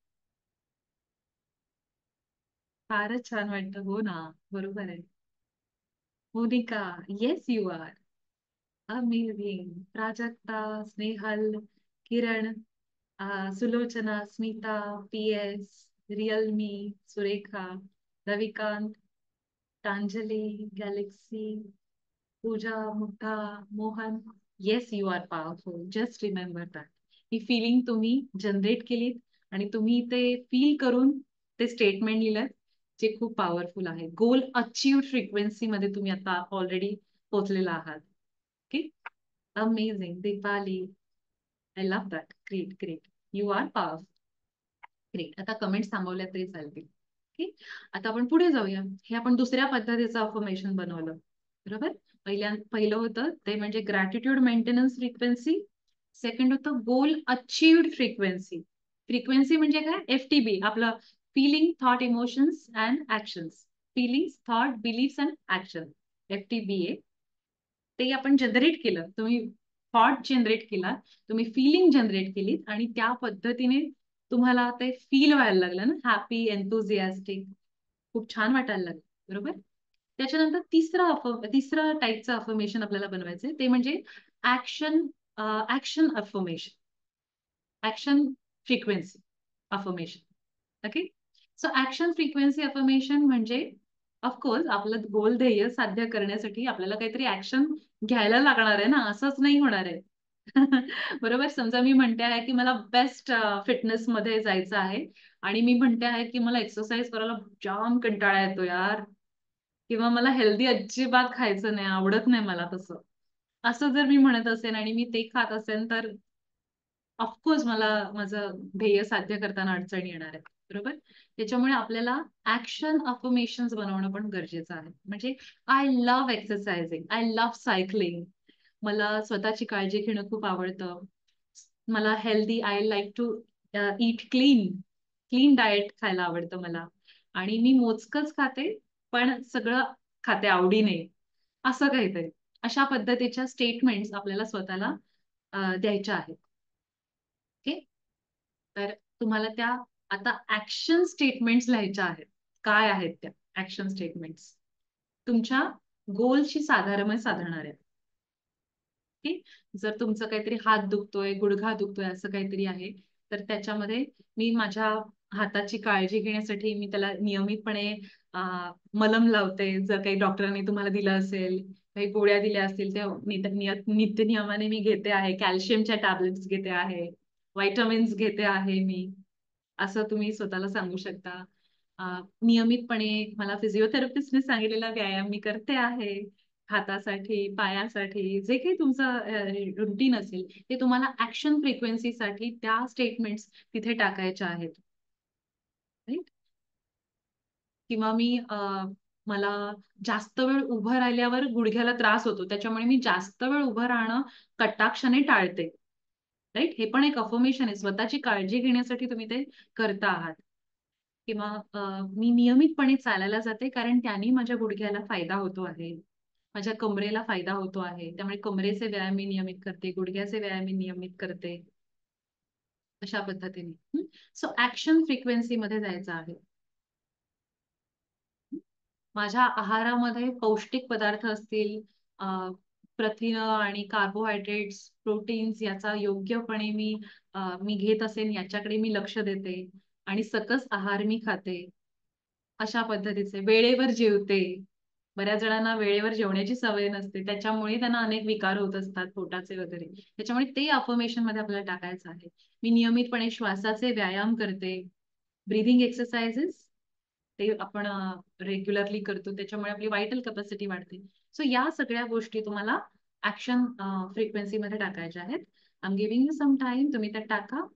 फारच छान वाटतं. हो ना, बरोबर आहे. Monica, yes you are amazing. Prajakta, Snehal, Kiran, Sulochana, Smita, PS, Realme, Surekha, Ravikant, Pranjali, Galaxy, Pooja, Mugdha, Mohan. Yes you are powerful. Just remember that. ही feeling तुम्ही generate केलीत आणि तुम्ही ते फील करून ते स्टेटमेंट लिहिलं, जे खूप पॉवरफुल आहे. गोल अचीव्ड फ्रिक्वेन्सी मध्ये तुम्ही आता ऑलरेडी पोहोचलेला आहात. Okay, amazing. Deepali, I love that. Great great. You are powerful. Great. आता कमेंट्स थांबवल्या तरी चालतील. ओके, आता आपण पुढे जाऊया. हे आपण दुसऱ्या पद्धतीचं अफर्मेशन बनवलं, बरोबर? पहिलं होतं ते म्हणजे ग्रॅटिट्यूड मेंटेनन्स फ्रिक्वेन्सी. सेकंड होतं गोल अचीव्ड फ्रिक्वेन्सी. फ्रिक्वेन्सी म्हणजे काय? FTB, आपलं feeling, thought, emotions and actions. Feelings, thought, beliefs and action. FTBA. ते आपण जनरेट केलं. तुम्ही थॉट जनरेट केला, तुम्ही फिलिंग जनरेट केली आणि त्या पद्धतीने तुम्हाला ते फील व्हायला लागलं ना, हॅपी, एन्थुझियास्टिक, खूप छान वाटायला लागलं, बरोबर? त्याच्यानंतर तिसरं टाईपचं अफर्मेशन आपल्याला बनवायचंय, ते म्हणजे action action affirmation. Action frequency affirmation. Okay, so action frequency affirmation म्हणजे ऑफकोर्स आपलं गोल ध्येय साध्य करण्यासाठी आपल्याला काहीतरी ऍक्शन घ्यायला लागणार आहे ना, असंच नाही होणार आहे. बरोबर? समजा मी म्हणते आहे की मला बेस्ट फिटनेस मध्ये जायचं आहे आणि मी म्हणते आहे की मला एक्सरसाइज करायला जाम कंटाळा येतो यार, किंवा मला हेल्दी अजिबात खायचं नाही, आवडत नाही मला तसं. असं जर मी म्हणत असेल आणि मी ते खात असेल, तर ऑफकोर्स मला माझं ध्येय साध्य करताना अडचणी येणार आहेत, बरोबर? त्याच्यामुळे आपल्याला ऍक्शन अफर्मेशन्स बनवणं पण गरजेचं आहे. म्हणजे I love exercising, I love cycling, मला स्वतःची काळजी घेणं खूप आवडतं, मला healthy, I like to eat clean, clean diet खायला आवडतं मला, आणि मी मोजकच खाते पण सगळं खाते आवडीने, असं काहीतरी. अशा पद्धतीच्या स्टेटमेंट्स आपल्याला स्वतःला द्यायच्या आहेत. ओके, तर तुम्हाला त्या आता ऍक्शन स्टेटमेंट्स लिहायच्या आहेत. काय आहेत त्या ऍक्शन स्टेटमेंट्स? तुमच्या गोलशी साधणाऱ्या आहेत. की जर तुमचं काहीतरी हात दुखतोय, गुडघा दुखतोय, असं काहीतरी आहे, तर त्याच्यामध्ये मी माझ्या हाताची काळजी घेण्यासाठी मी त्याला नियमितपणे मलम लावते. जर काही डॉक्टरांनी तुम्हाला दिलं असेल, काही गोळ्या दिल्या असतील, त्या नित्य नियमाने मी घेते आहे. कॅल्शियमच्या टॅबलेट्स घेते आहे, व्हायटामिन्स घेते आहे मी, असं तुम्ही स्वतःला सांगू शकता. नियमितपणे मला फिजिओथेरपिस्टने सांगितलेला व्यायाम मी करते आहे. हातासाठी, पायासाठी, जे काही तुमचं रुटीन असेल, ते तुम्हाला ऍक्शन फ्रिक्वेन्सीसाठी त्या स्टेटमेंट्स तिथे टाकायच्या आहेत. राईट? किंवा मला जास्त वेळ उभं राहिल्यावर गुडघ्याला त्रास होतो. त्याच्यामुळे मी जास्त वेळ उभं राहणं कटाक्षाने टाळते. राईट? हे पण एक अफर्मेशन आहे. स्वतःची काळजी घेण्यासाठी तुम्ही ते करता आहात. किंवा मी नियमितपणे चालायला जाते कारण त्याने माझ्या गुडघ्याला फायदा होतो आहे. माझ्या कमरेला फायदा होतो आहे. त्यामुळे कमरेचे व्यायाम मी नियमित करते, गुडघ्याचे व्यायाम मी नियमित करते. अशा पद्धतीने. सो ऍक्शन फ्रिक्वेन्सीमध्ये जायचं आहे. माझ्या आहारामध्ये पौष्टिक पदार्थ असतील, प्रथिनं आणि कार्बोहायड्रेट्स, प्रोटीन्स याचा योग्यपणे मी घेत असेन याच्याकडे मी लक्ष देते आणि सकस आहार मी खाते. अशा पद्धतीचे वेळेवर जेवते. बऱ्याच जणांना वेळेवर जेवण्याची सवय नसते. त्याच्यामुळे त्यांना अनेक विकार होत असतात पोटाचे वगैरे. त्याच्यामुळे ते अफर्मेशन मध्ये आपल्याला टाकायचं आहे. मी नियमितपणे श्वासाचे व्यायाम करते. ब्रीथिंग एक्सरसाइजेस ते आपण रेग्युलरली करतो. त्याच्यामुळे आपली व्हायटल कॅपॅसिटी वाढते. सो या सगळ्या गोष्टी तुम्हाला ऍक्शन फ्रिक्वेन्सी मध्ये टाकायच्या आहेत. I am giving you some time. तुम्ही त्यात टाका.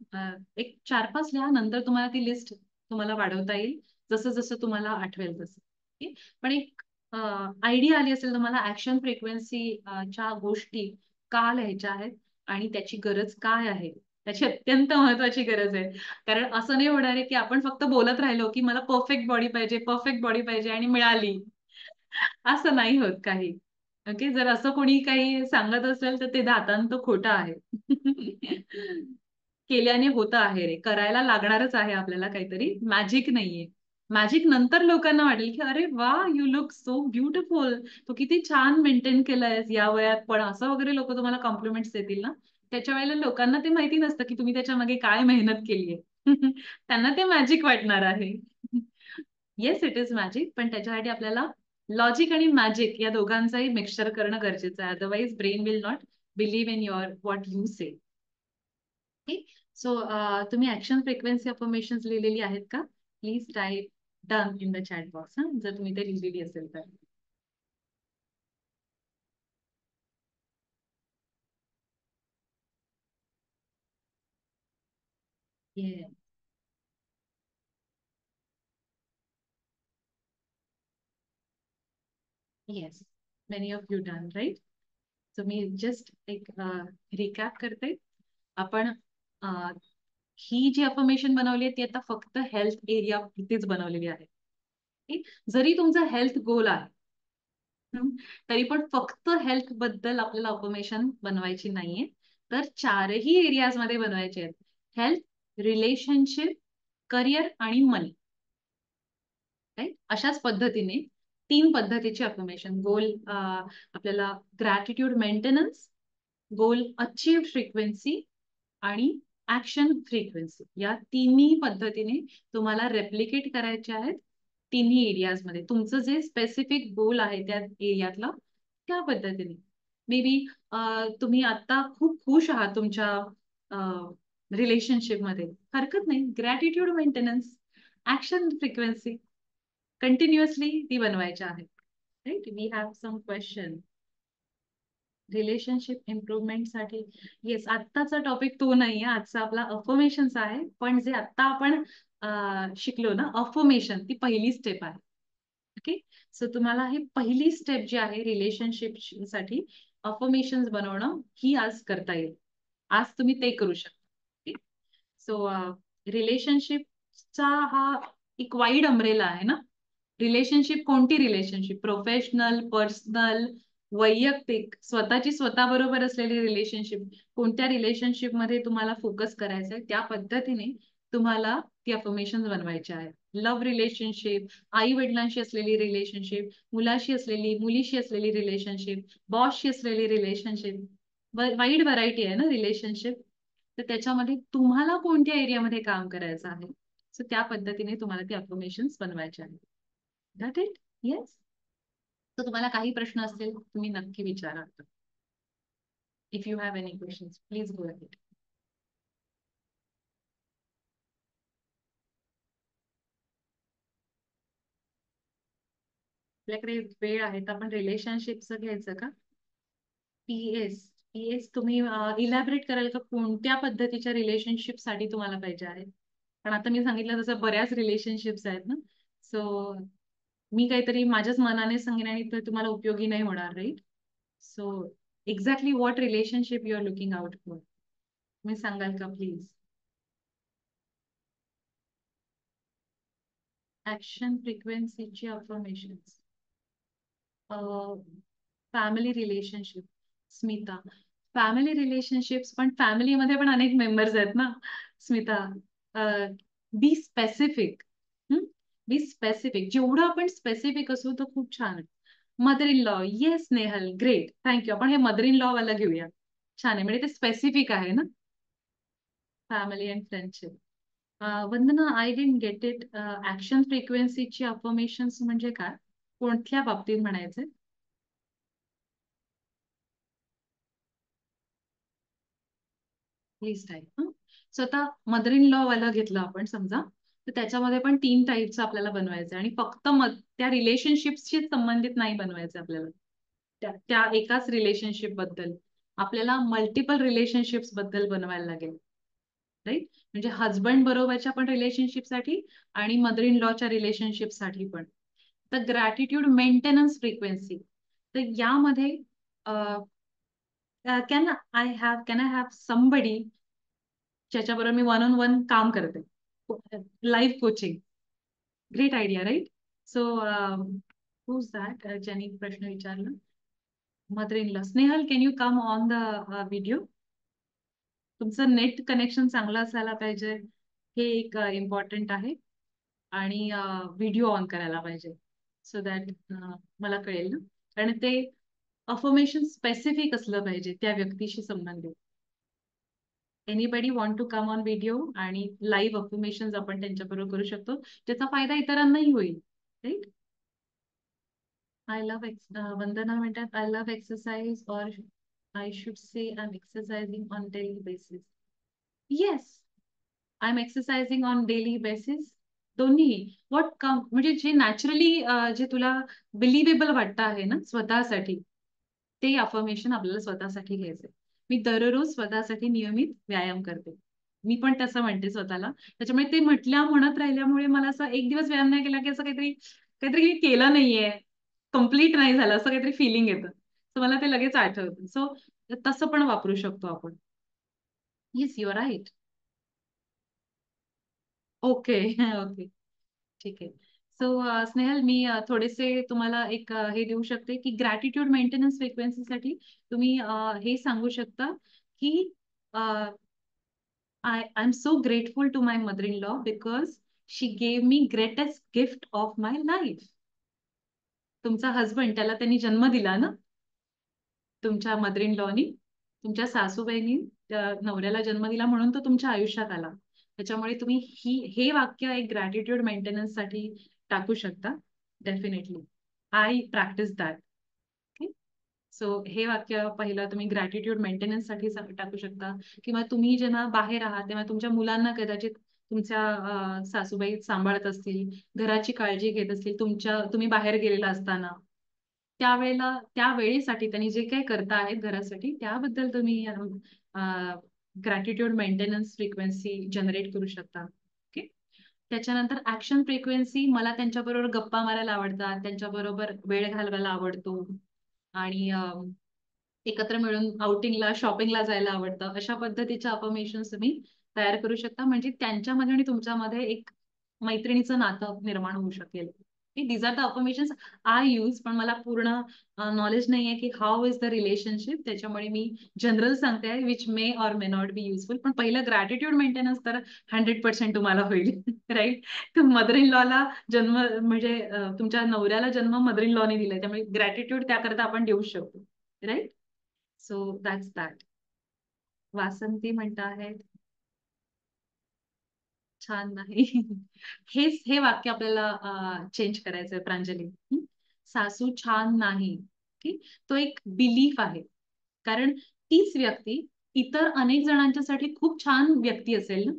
एक 4-5 लिहा. नंतर तुम्हाला ती लिस्ट तुम्हाला वाढवता येईल जसं जसं तुम्हाला आठवेल तसं. ओके. पण एक आयडिया आली असेल तुम्हाला ऍक्शन फ्रिक्वेन्सी च्या गोष्टी का लिहायच्या आहेत आणि त्याची गरज काय आहे. त्याची अत्यंत महत्वाची गरज आहे. कारण असं नाही होणार आहे की आपण फक्त बोलत राहिलो की मला परफेक्ट बॉडी पाहिजे, परफेक्ट बॉडी पाहिजे आणि मिळाली. असं नाही होत काही. ओके. जर असं कोणी काही सांगत असेल तर ते दातांत खोटं आहे. केल्याने होतं आहे रे. करायला लागणारच आहे आपल्याला काहीतरी. मॅजिक नाहीये. मॅजिक नंतर लोकांना वाटेल, की "अरे वाह! You look so beautiful. तू किती छान मेंटेन केलंयस या वयात पण." असं वगैरे लोकं तुम्हाला कॉम्प्लिमेंट्स देतील ना, त्याच्या वेळेला लोकांना ते माहिती नसतं, की तुम्ही त्याच्यामागे काय मेहनत केलीये. त्यांना ते मॅजिक वाटणार आहे. Yes, it is magic. पण त्याच्यासाठी आपल्याला लॉजिक आणि मॅजिक या दोघांचाही मिक्सचर करणं गरजेचं आहे. Otherwise brain will not believe in your what you say. Okay. So तुम्ही ऍक्शन फ्रिक्वेन्सी अफर्मेशन्स लिहिलेली आहेत का? Please type done in the chat box हा, जर तुम्ही ते लिहिलेली असेल तर. Yes, yes. Many of you done right. So मी जस्ट एक रिकॅप करते. आपण ही जी अफर्मेशन बनवली आहे ती आता फक्त हेल्थ एरिया इथेच बनवलेली आहे. ओके? जरी तुमचा हेल्थ गोल आहे, हं, तरी पण फक्त हेल्थ बद्दल आपल्याला अफर्मेशन बनवायची नाहीये. तर चारही एरियाज मध्ये बनवायचे आहेत. हेल्थ, रिलेशनशिप, करिअर आणि मनी. राईट? अशाच पद्धतीने 3 पद्धतीचे अफर्मेशन गोल आपल्याला ग्रॅटिट्यूड मेंटेनन्स, गोल अचीव्ड फ्रिक्वेन्सी आणि ऍक्शन फ्रिक्वेन्सी या तिन्ही पद्धतीने तुम्हाला रेप्लिकेट करायचे आहेत तिन्ही एरियाज मध्ये. तुमचं जे स्पेसिफिक गोल आहे त्या एरियातला त्या पद्धतीने. मे बी तुम्ही आता खूप खुश आहात तुमच्या रिलेशनशिप मध्ये. हरकत नाही. Gratitude maintenance, action frequency continuously ती बनवायच्या आहेत. Right. We have some question. Relationship इम्प्रुव्हमेंटसाठी येस, आत्ताचा टॉपिक तो नाहीये. आजचा आपला अफर्मेशन्स आहे. पण जे आत्ता आपण शिकलो ना अफर्मेशन, ती पहिली स्टेप आहे. ओके. सो तुम्हाला ही पहिली स्टेप जी आहे रिलेशनशिप साठी अफर्मेशन्स बनवणं ही आज करता येईल. आज तुम्ही ते करू शकता. सो रिलेशनशिपचा हा एक वाईड अम्ब्रेला आहे ना. रिलेशनशिप कोणती रिलेशनशिप? प्रोफेशनल, पर्सनल, वैयक्तिक, स्वतःची स्वतःबरोबर असलेली रिलेशनशिप. कोणत्या रिलेशनशिप मध्ये तुम्हाला फोकस करायचा आहे त्या पद्धतीने तुम्हाला ती अफर्मेशन बनवायची आहे. लव्ह रिलेशनशिप, आई वडिलांशी असलेली रिलेशनशिप, मुलाशी असलेली, मुलीशी असलेली रिलेशनशिप, बॉसशी असलेली रिलेशनशिप. वाईड व्हरायटी आहे ना रिलेशनशिप. तर त्याच्यामध्ये तुम्हाला कोणत्या एरियामध्ये काम करायचं आहे. सो त्या पद्धतीने तुम्हाला ती अफर्मेशन बनवायची आहे. Got it? येस. तर तुम्हाला काही प्रश्न असतील तुम्ही नक्की विचारा. If you have any questions please go ahead. आपल्याकडे वेळ आहे तर आपण रिलेशनशिपचं घ्यायचं का? पीएस. पीएस तुम्ही इलॅबरेट कराल का कोणत्या पद्धतीच्या रिलेशनशिप साठी तुम्हाला पाहिजे आहे? पण आता मी सांगितलं तसं बऱ्याच रिलेशनशिप्स आहेत ना. सो मी काहीतरी माझ्याच मनाने सांगेन आणि ते तुम्हाला उपयोगी नाही होणार right. So exactly what relationship you are looking out for, तुम्ही सांगाल का प्लीज? ऍक्शन फ्रिक्वेन्सीची affirmation. Family relationship. Smita, family relationships पण फॅमिलीमध्ये पण अनेक मेंबर्स आहेत ना Smita. Be specific. Be specific. जेवढं आपण स्पेसिफिक असू तर खूप छान आहे. Mother in law. Yes Nehal, great, thank you. आपण हे मदर इन लॉ वाला घेऊया. छान आहे. म्हणजे ते स्पेसिफिक आहे ना. Family and friendship. Vandana, I didn't get it. Action फ्रिक्वेन्सीची अफर्मेशन्स म्हणजे काय? कोणत्या बाबतीत म्हणायचं? Please type. सो आता मदर इन लॉ वाला घेतलं आपण समजा, तर त्याच्यामध्ये पण 3 टाईपचं आपल्याला बनवायचं आणि फक्त त्या रिलेशनशिपशी संबंधित नाही बनवायचं आपल्याला. त्या त्या एकाच रिलेशनशिप बद्दल आपल्याला मल्टिपल रिलेशनशिप्स बद्दल बनवायला लागेल. राईट. म्हणजे हजबंड बरोबरच्या पण रिलेशनशिपसाठी आणि मदर इन लॉच्या रिलेशनशिपसाठी पण. तर ग्रॅटिट्यूड मेंटेनन्स फ्रिक्वेन्सी, तर यामध्ये कॅन आय हॅव समबडी ज्याच्याबरोबर मी वन ऑन वन काम करते, life coaching. Great idea, right. So who's that ज्यांनी प्रश्न विचारला? Mother in law. Snehal, can you come on the video? तुमचं नेट कनेक्शन चांगलं असायला पाहिजे, हे एक इम्पॉर्टंट आहे. आणि व्हिडिओ ऑन करायला पाहिजे, सो दॅट मला कळेल ना. कारण ते अफर्मेशन स्पेसिफिक असलं पाहिजे त्या व्यक्तीशी संबंधित. Anybody want to come on video आणि लाईव्ह अफर्मेशन आपण त्यांच्याबरोबर करू शकतो, ज्याचा फायदा इतरांनाही होईल, राईट. आय लव्ह वंदना म्हणतात आय लव्ह एक्सरसाइज, और I should say I am exercising on daily basis. Yes, I am exercising on daily basis. दोन्ही. व्हॉट कम म्हणजे जे नॅचरली जे तुला बिलिव्हेबल वाटतं आहे ना स्वतःसाठी, ते अफर्मेशन आपल्याला स्वतःसाठी घ्यायचंय. मी दररोज स्वतःसाठी नियमित व्यायाम करते. मी पण तसं म्हणते स्वतःला. त्याच्यामुळे ते म्हणत राहिल्यामुळे मला असं एक दिवस व्यायाम नाही केला की असं काहीतरी काहीतरी मी केलं नाहीये, कम्प्लीट नाही झालं, असं काहीतरी फिलिंग येतं. सो मला ते लगेच आठवतं. सो तसं पण वापरू शकतो आपण. Yes, you are right. Okay. Okay. ठीक आहे. सो स्नेहल, मी थोडेसे तुम्हाला एक हे देऊ शकते की ग्रॅटिट्यूड मेंटेनन्स फ्रिक्वेन्सीसाठी तुम्ही हे सांगू शकता की I am so grateful to my mother in law because she gave me greatest gift of my life. तुमचा हजबंड, त्याला त्यांनी जन्म दिला ना, तुमच्या मदर इन लॉनी, तुमच्या सासूबाईंनी त्या नवऱ्याला जन्म दिला म्हणून तो तुमच्या आयुष्यात आला. त्याच्यामुळे तुम्ही हे वाक्य एक ग्रॅटिट्यूड मेंटेनन्स साठी टाकू शकता. Definitely I practice that. Okay. So हे वाक्य पहिलं तुम्ही ग्रॅटिट्यूड मेंटेनन्स साठी टाकू शकता. किंवा तुम्ही जेव्हा बाहेर आहात तेव्हा तुमच्या मुलांना कदाचित तुमच्या सासूबाई सांभाळत असतील, घराची काळजी घेत असतील, तुम्ही बाहेर गेलेला असताना, त्यावेळेला त्या वेळेसाठी त्यांनी जे काही करता आहेत घरासाठी, त्याबद्दल तुम्ही ग्रॅटिट्यूड मेंटेनन्स फ्रिक्वेन्सी जनरेट करू शकता. ओके. त्याच्यानंतर ऍक्शन फ्रिक्वेन्सी, मला त्यांच्याबरोबर गप्पा मारायला आवडतात, त्यांच्याबरोबर वेळ घालवायला आवडतो आणि एकत्र मिळून आउटिंगला, शॉपिंगला जायला आवडतं. अशा पद्धतीच्या अफर्मेशन्स तुम्ही तयार करू शकता, म्हणजे त्यांच्यामध्ये आणि तुमच्यामध्ये एक मैत्रिणीचं नातं निर्माण होऊ शकेल. These are the affirmations I use. पण मला पूर्ण नॉलेज नाहीये की हाऊ इज द रिलेशनशिप, त्याच्यामुळे मी जनरल सांगते, which may or may not be useful. पण पहिलं ग्रॅटिट्यूड मेंटेनन्स तर 100% तुम्हाला होईल. राईट. तर मदर इन लॉला जन्म म्हणजे तुमच्या नवऱ्याला जन्म मदर इन लॉने दिलाय, त्यामुळे ग्रॅटिट्यूड त्याकरता आपण देऊ शकतो. Right. So that's that. Vasanti म्हणत आहेत छान नाही. हे वाक्य आपल्याला चेंज करायचंय प्रांजली. सासू छान नाही. ओके. तो एक बिलीफ आहे. कारण तीच व्यक्ती इतर अनेक जणांच्यासाठी खूप छान व्यक्ती असेल ना.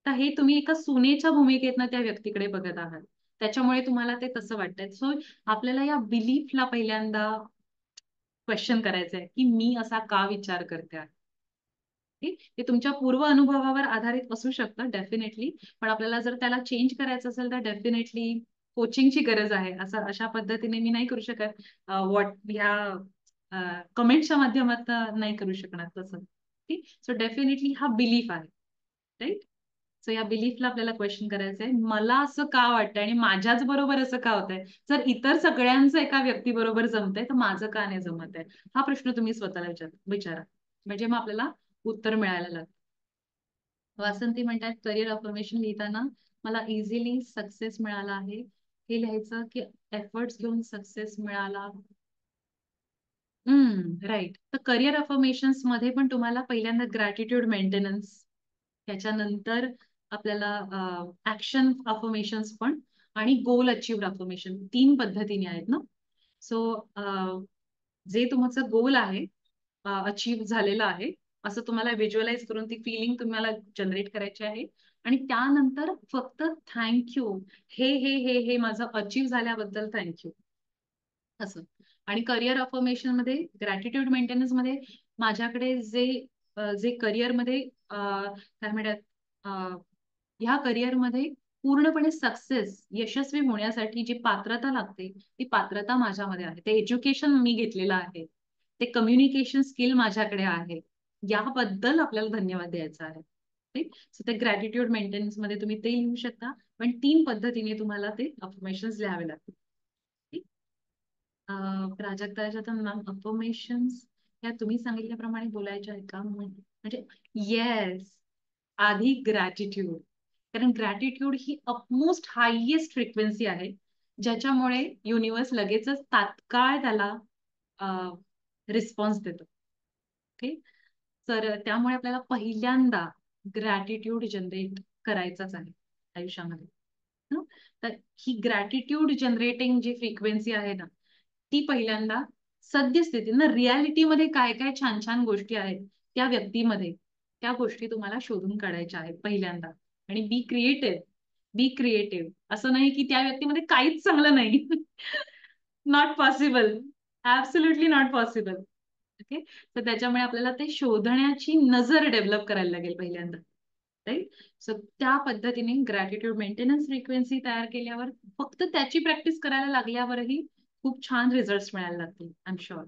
तर हे तुम्ही एका सुनेच्या भूमिकेतनं त्या व्यक्तीकडे बघत आहात. त्याच्यामुळे तुम्हाला ते तसं वाटतंय. सो आपल्याला या बिलीफला पहिल्यांदा क्वेश्चन करायचंय की मी असा का विचार करते आहे. ते तुमच्या पूर्व अनुभवावर आधारित असू शकतं डेफिनेटली. पण आपल्याला जर त्याला चेंज करायचं असेल तर डेफिनेटली कोचिंगची गरज आहे. असं अशा पद्धतीने मी नाही करू शकत. ह्या कमेंटच्या माध्यमातून नाही करू शकणार तसं. सो डेफिनेटली हा बिलीफ आहे. राईट. सो या बिलीफला आपल्याला क्वेश्चन करायचंय, मला असं का वाटतंय आणि माझ्याच बरोबर असं का होतंय? जर इतर सगळ्यांचं एका व्यक्तीबरोबर जमतंय तर माझं का नाही जमत आहे? हा प्रश्न तुम्ही स्वतःला विचारा. म्हणजे मग आपल्याला उत्तर मिळायला लागतं. वासंती म्हणतात करिअर अफर्मेशन लिहिताना मला इझिली सक्सेस मिळाला आहे. हे लिहायचं की एफर्ट्स घेऊन सक्सेस मिळाला. राईट. तर करिअर अफर्मेशन्स मध्ये पण तुम्हाला पहिल्यांदा ग्रॅटिट्यूड मेंटेनन्स, त्याच्यानंतर आपल्याला ऍक्शन अफर्मेशन्स पण आणि गोल अचीव्ड अफर्मेशन 3 पद्धतीने आहेत ना. सो जे तुमचं गोल आहे अचीव्ह झालेलं आहे असं तुम्हाला व्हिज्युअलाइज करून ती फिलिंग तुम्हाला जनरेट करायची आहे. आणि त्यानंतर फक्त थँक्यू, हे माझं अचीव्ह झाल्याबद्दल थँक्यू, असं. आणि करिअर अफर्मेशन मध्ये, ग्रॅटिट्यूड मेंटेनन्स मध्ये माझ्याकडे जे करिअरमध्ये काय म्हणतात, ह्या करिअरमध्ये पूर्णपणे सक्सेस यशस्वी होण्यासाठी जी पात्रता लागते ती पात्रता माझ्यामध्ये आहे. ते एज्युकेशन मी घेतलेलं आहे, ते कम्युनिकेशन स्किल माझ्याकडे आहे. याबद्दल आपल्याला धन्यवाद द्यायचा आहे. सो ते ग्रॅटिट्यूड मेंटेनन्स मध्ये तुम्ही ते लिहू शकता, पण 3 पद्धतीने तुम्हाला ते अफर्मेशन्स लिहावे लागतील. प्राजक्ताच्या तर मॅम अफर्मेशन्स या तुम्ही सांगितल्याप्रमाणे बोलायच्या आहेत का? म्हणजे येस, आधी ग्रॅटिट्यूड. कारण ग्रॅटिट्यूड ही अपमोस्ट हायएस्ट फ्रिक्वेन्सी आहे, ज्याच्यामुळे युनिवर्स लगेचच तात्काळ त्याला रिस्पॉन्स देतो. ओके, तर त्यामुळे आपल्याला पहिल्यांदा ग्रॅटिट्यूड जनरेट करायचाच आहे आयुष्यामध्ये. हं? तर ही ग्रॅटिट्यूड जनरेटिंग जी फ्रिक्वेन्सी आहे ना, ती पहिल्यांदा सद्यस्थितीनं रियालिटीमध्ये काय काय छान छान गोष्टी आहेत त्या व्यक्तीमध्ये, त्या गोष्टी तुम्हाला शोधून काढायच्या आहेत पहिल्यांदा. आणि बी क्रिएटिव्ह. बी क्रिएटिव्ह. असं नाही की त्या व्यक्तीमध्ये काहीच चांगलं नाही. Not possible. Absolutely not possible. Okay, तर त्याच्यामुळे आपल्याला ते शोधण्याची नजर डेव्हलप करायला लागेल पहिल्यांदा. राईट. सो त्या पद्धतीने ग्रॅटिट्यूड मेंटेनन्स फ्रिक्वेन्सी तयार केल्यावर, फक्त त्याची प्रॅक्टिस करायला लागल्यावरही खूप छान रिझल्ट मिळायला लागतील, I am sure.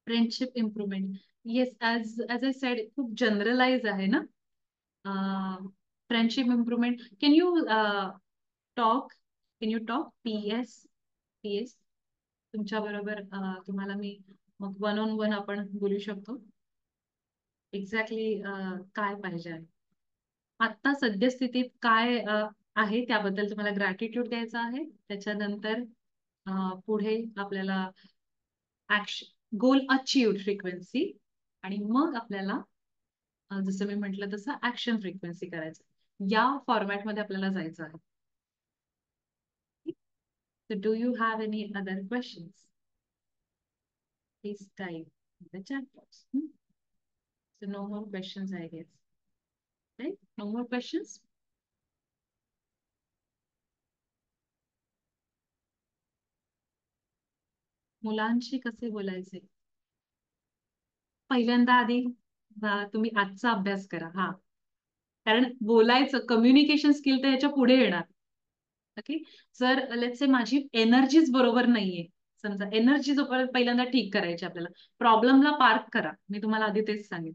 Friendship improvement. Yes, as I said, खूप जनरलाइज आहे ना. Friendship improvement. Talk can you talk PS तुमच्या बरोबर, तुम्हाला मी मग वन ऑन वन आपण बोलू शकतो. एक्झॅक्टली काय पाहिजे आहे आत्ता सद्यस्थितीत, काय आहे त्याबद्दल तुम्हाला ग्रॅटिट्यूड द्यायचा आहे. त्याच्यानंतर पुढे आपल्याला गोल अचीव्ह फ्रिक्वेन्सी, आणि मग आपल्याला जसं मी म्हटलं तसं ऍक्शन फ्रिक्वेन्सी करायचं, या फॉर्मॅटमध्ये आपल्याला जायचं आहे. So do you have any other questions? Please type in the chat box. So no more questions, I guess. Right? No more questions? मुलांशी कसे बोलायचे? पहिल्यांदा आधी तुम्ही आजचा अभ्यास करा. हा, कारण बोलायचं कम्युनिकेशन स्किल तर ह्याच्या पुढे येणार. ओके, जर लेट्स से माझी एनर्जीच बरोबर नाहीये, समजा एनर्जी जो पहिल्यांदा ठीक करायची आपल्याला. प्रॉब्लेमला पार्क करा, मी तुम्हाला आधी तेच सांगेन.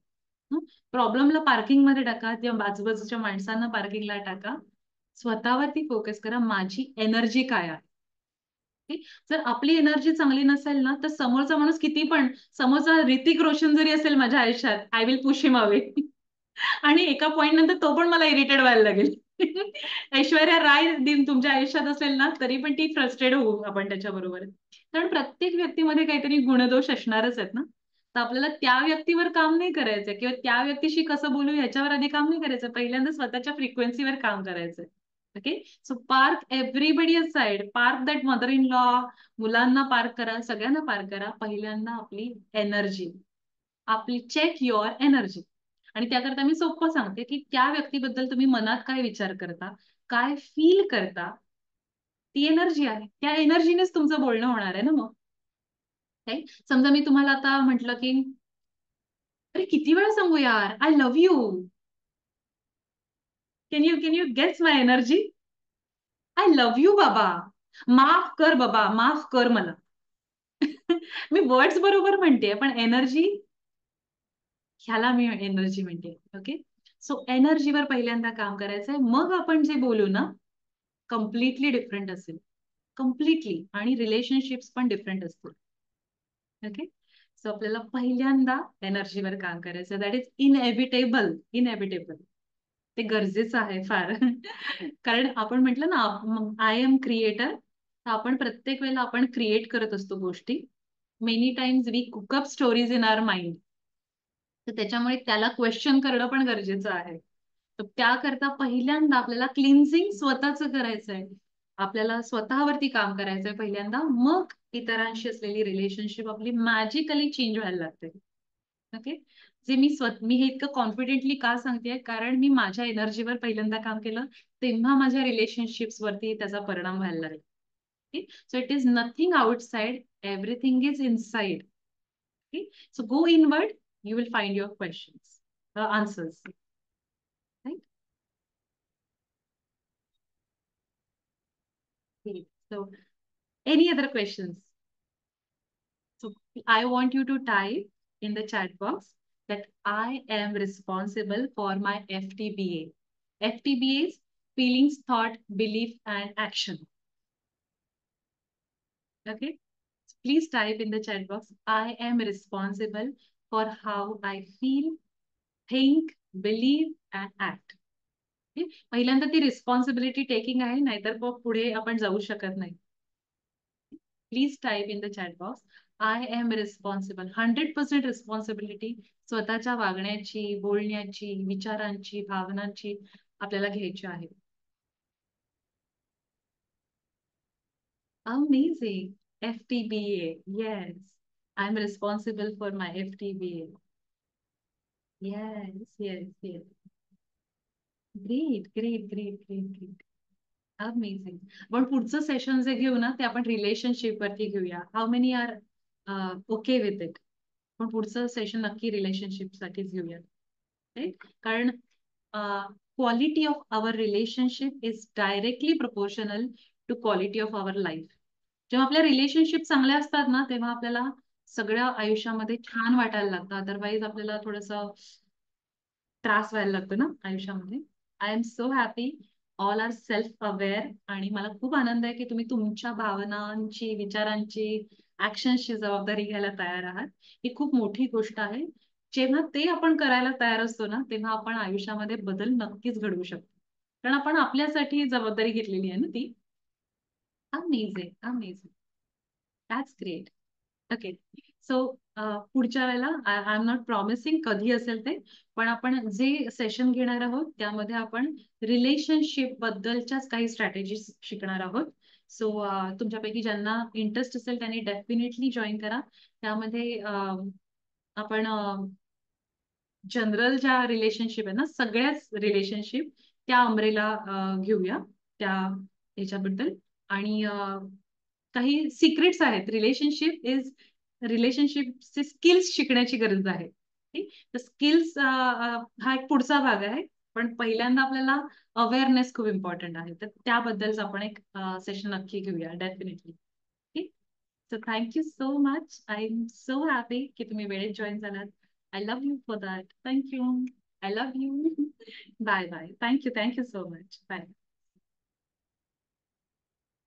प्रॉब्लेमला पार्किंग मध्ये टाका, किंवा आजूबाजूच्या माणसांना पार्किंगला टाका. स्वतःवरती फोकस करा, माझी एनर्जी काय आहे. जर आपली एनर्जी चांगली नसेल ना, तर समोरचा माणूस किती पण, समोरचा ऋतिक रोशन जरी असेल माझ्या आयुष्यात, I will push him away. आणि एका पॉइंट नंतर तो पण मला इरिटेट व्हायला लागेल. ऐश्वर्या राय दिन तुमच्या आयुष्यात असेल ना, तरी पण ती फ्रस्ट्रेट होऊ आपण त्याच्याबरोबर. कारण प्रत्येक व्यक्तीमध्ये काहीतरी गुणदोष असणारच आहेत ना. तर आपल्याला त्या व्यक्तीवर काम नाही करायचं, किंवा त्या व्यक्तीशी कसं बोलू ह्याच्यावर आधी काम नाही करायचं. पहिल्यांदा स्वतःच्या फ्रिक्वेन्सीवर काम करायचंय. Okay, so park everybody side, park that mother in law, मुलांना पार्क करा, सगळ्यांना पार्क करा. पहिल्यांदा आपली एनर्जी, आपली चेक युअर एनर्जी. आणि त्याकरता मी सोपं सांगते की त्या व्यक्तीबद्दल तुम्ही मनात काय विचार करता, काय फील करता, ती एनर्जी आहे. त्या एनर्जीनेच तुमचं बोलणं होणार आहे ना मग. समजा मी तुम्हाला आता म्हटलं की, अरे किती वेळा सांगू यार, I love you. Can you gets my energy? I love you बाबा. माफ कर बाबा, माफ कर मला. मी वर्ड्स बरोबर म्हणते, पण एनर्जी, ह्याला मी एनर्जी म्हणते. ओके, सो एनर्जीवर पहिल्यांदा काम करायचंय, मग आपण जे बोलू ना, कम्प्लिटली डिफरंट असेल. कम्प्लिटली. आणि रिलेशनशिप्स पण डिफरंट असतील. ओके, सो आपल्याला पहिल्यांदा एनर्जीवर काम करायचं. That is inevitable. इनएव्हिटेबल. ते गरजेचं आहे फार. कारण आपण म्हटलं ना, आय एम क्रिएटर. आपण प्रत्येक वेळेला आपण क्रिएट करत असतो गोष्टी. Many times we cook up stories in our mind. तर त्याच्यामुळे त्याला क्वेश्चन करणं पण गरजेचं आहे. तर त्याकरता पहिल्यांदा आपल्याला क्लिन्झिंग स्वतःच करायचंय. आपल्याला स्वतःवरती काम करायचंय पहिल्यांदा, मग इतरांशी असलेली रिलेशनशिप आपली मॅजिकली चेंज व्हायला लागते. ओके, जे मी हे इतकं कॉन्फिडेंटली का सांगतेय, कारण मी माझ्या एनर्जीवर पहिल्यांदा काम केलं, तेव्हा माझ्या रिलेशनशिप्स वरती त्याचा परिणाम व्हायला लागला. Okay, so it is nothing outside, everything is inside. Okay, so go inward, you will find your questions. answers. Right? Okay. So, any other questions? So, I want you to type in the chat box that I am responsible for my FTBA. FTBA is feelings, thought, belief, and action. Okay. So please type in the chat box, I am responsible for how I feel, think, believe, and act. Okay? पहिल्यांदा ती responsibility taking आहे, नाहीतर मग पुढे आपण जाऊ शकत नाही. Please type in the chat box, I am responsible. 100% responsibility स्वतःच्या वागण्याची, बोलण्याची, विचारांची, भावनांची आपल्याला घ्यायची आहे. Amazing. FTBA. Yes. I'm responsible for my FTBA. Yes, yes, yes. Great, great, great, great, great. Amazing. पण पुढचं सेशन जे घेऊ ना ते आपण रिलेशनशिप वरती घेऊया. How many are okay with it? पण पुढचं सेशन नक्की रिलेशनशिप साठीच घेऊया. राईट? कारण quality of our relationship is directly proportional to quality of our life. जेव्हा आपल्या रिलेशनशिप चांगल्या असतात ना तेव्हा आपल्याला सगळ्या आयुष्यामध्ये छान वाटायला लागतं. अदरवाईज आपल्याला थोडंसं त्रास व्हायला लागतो ना आयुष्यामध्ये. I am so happy all are self aware आणि मला खूप आनंद आहे की तुम्ही तुमच्या भावनांची, विचारांची, ऍक्शन्सची जबाबदारी घ्यायला तयार आहात. ही खूप मोठी गोष्ट आहे. जेव्हा ते आपण करायला तयार असतो ना तेव्हा आपण आयुष्यामध्ये बदल नक्कीच घडवू शकतो. कारण आपण आपल्यासाठी जबाबदारी घेतलेली आहे ना ती. Amazing, amazing. That's great. Okay. So पुढच्या वेळेला आय एम नॉट प्रॉमिसिंग कधी असेल ते, पण आपण जे सेशन घेणार आहोत त्यामध्ये आपण रिलेशनशिप बद्दलच्याच काही स्ट्रॅटेजीज शिकणार आहोत. सो तुमच्यापैकी ज्यांना इंटरेस्ट असेल त्यांनी डेफिनेटली जॉईन करा. त्यामध्ये आपण जनरल ज्या रिलेशनशिप आहे ना सगळ्याच रिलेशनशिप त्या अमरेला घेऊया त्या ह्याच्याबद्दल. आणि काही सिक्रेट्स आहेत. रिलेशनशिपचे स्किल्स शिकण्याची गरज आहे. तर स्किल्स हा एक पुढचा भाग आहे. पण पहिल्यांदा आपल्याला अवेअरनेस खूप इम्पॉर्टंट आहे. तर त्याबद्दलच आपण एक सेशन नक्की घेऊया डेफिनेटली. ठीक. So thank you so much. I am so happy की तुम्ही वेळेत जॉईन झालात. I love you for that. Thank you. I love you. Bye bye. Thank you. Thank you so much. Bye.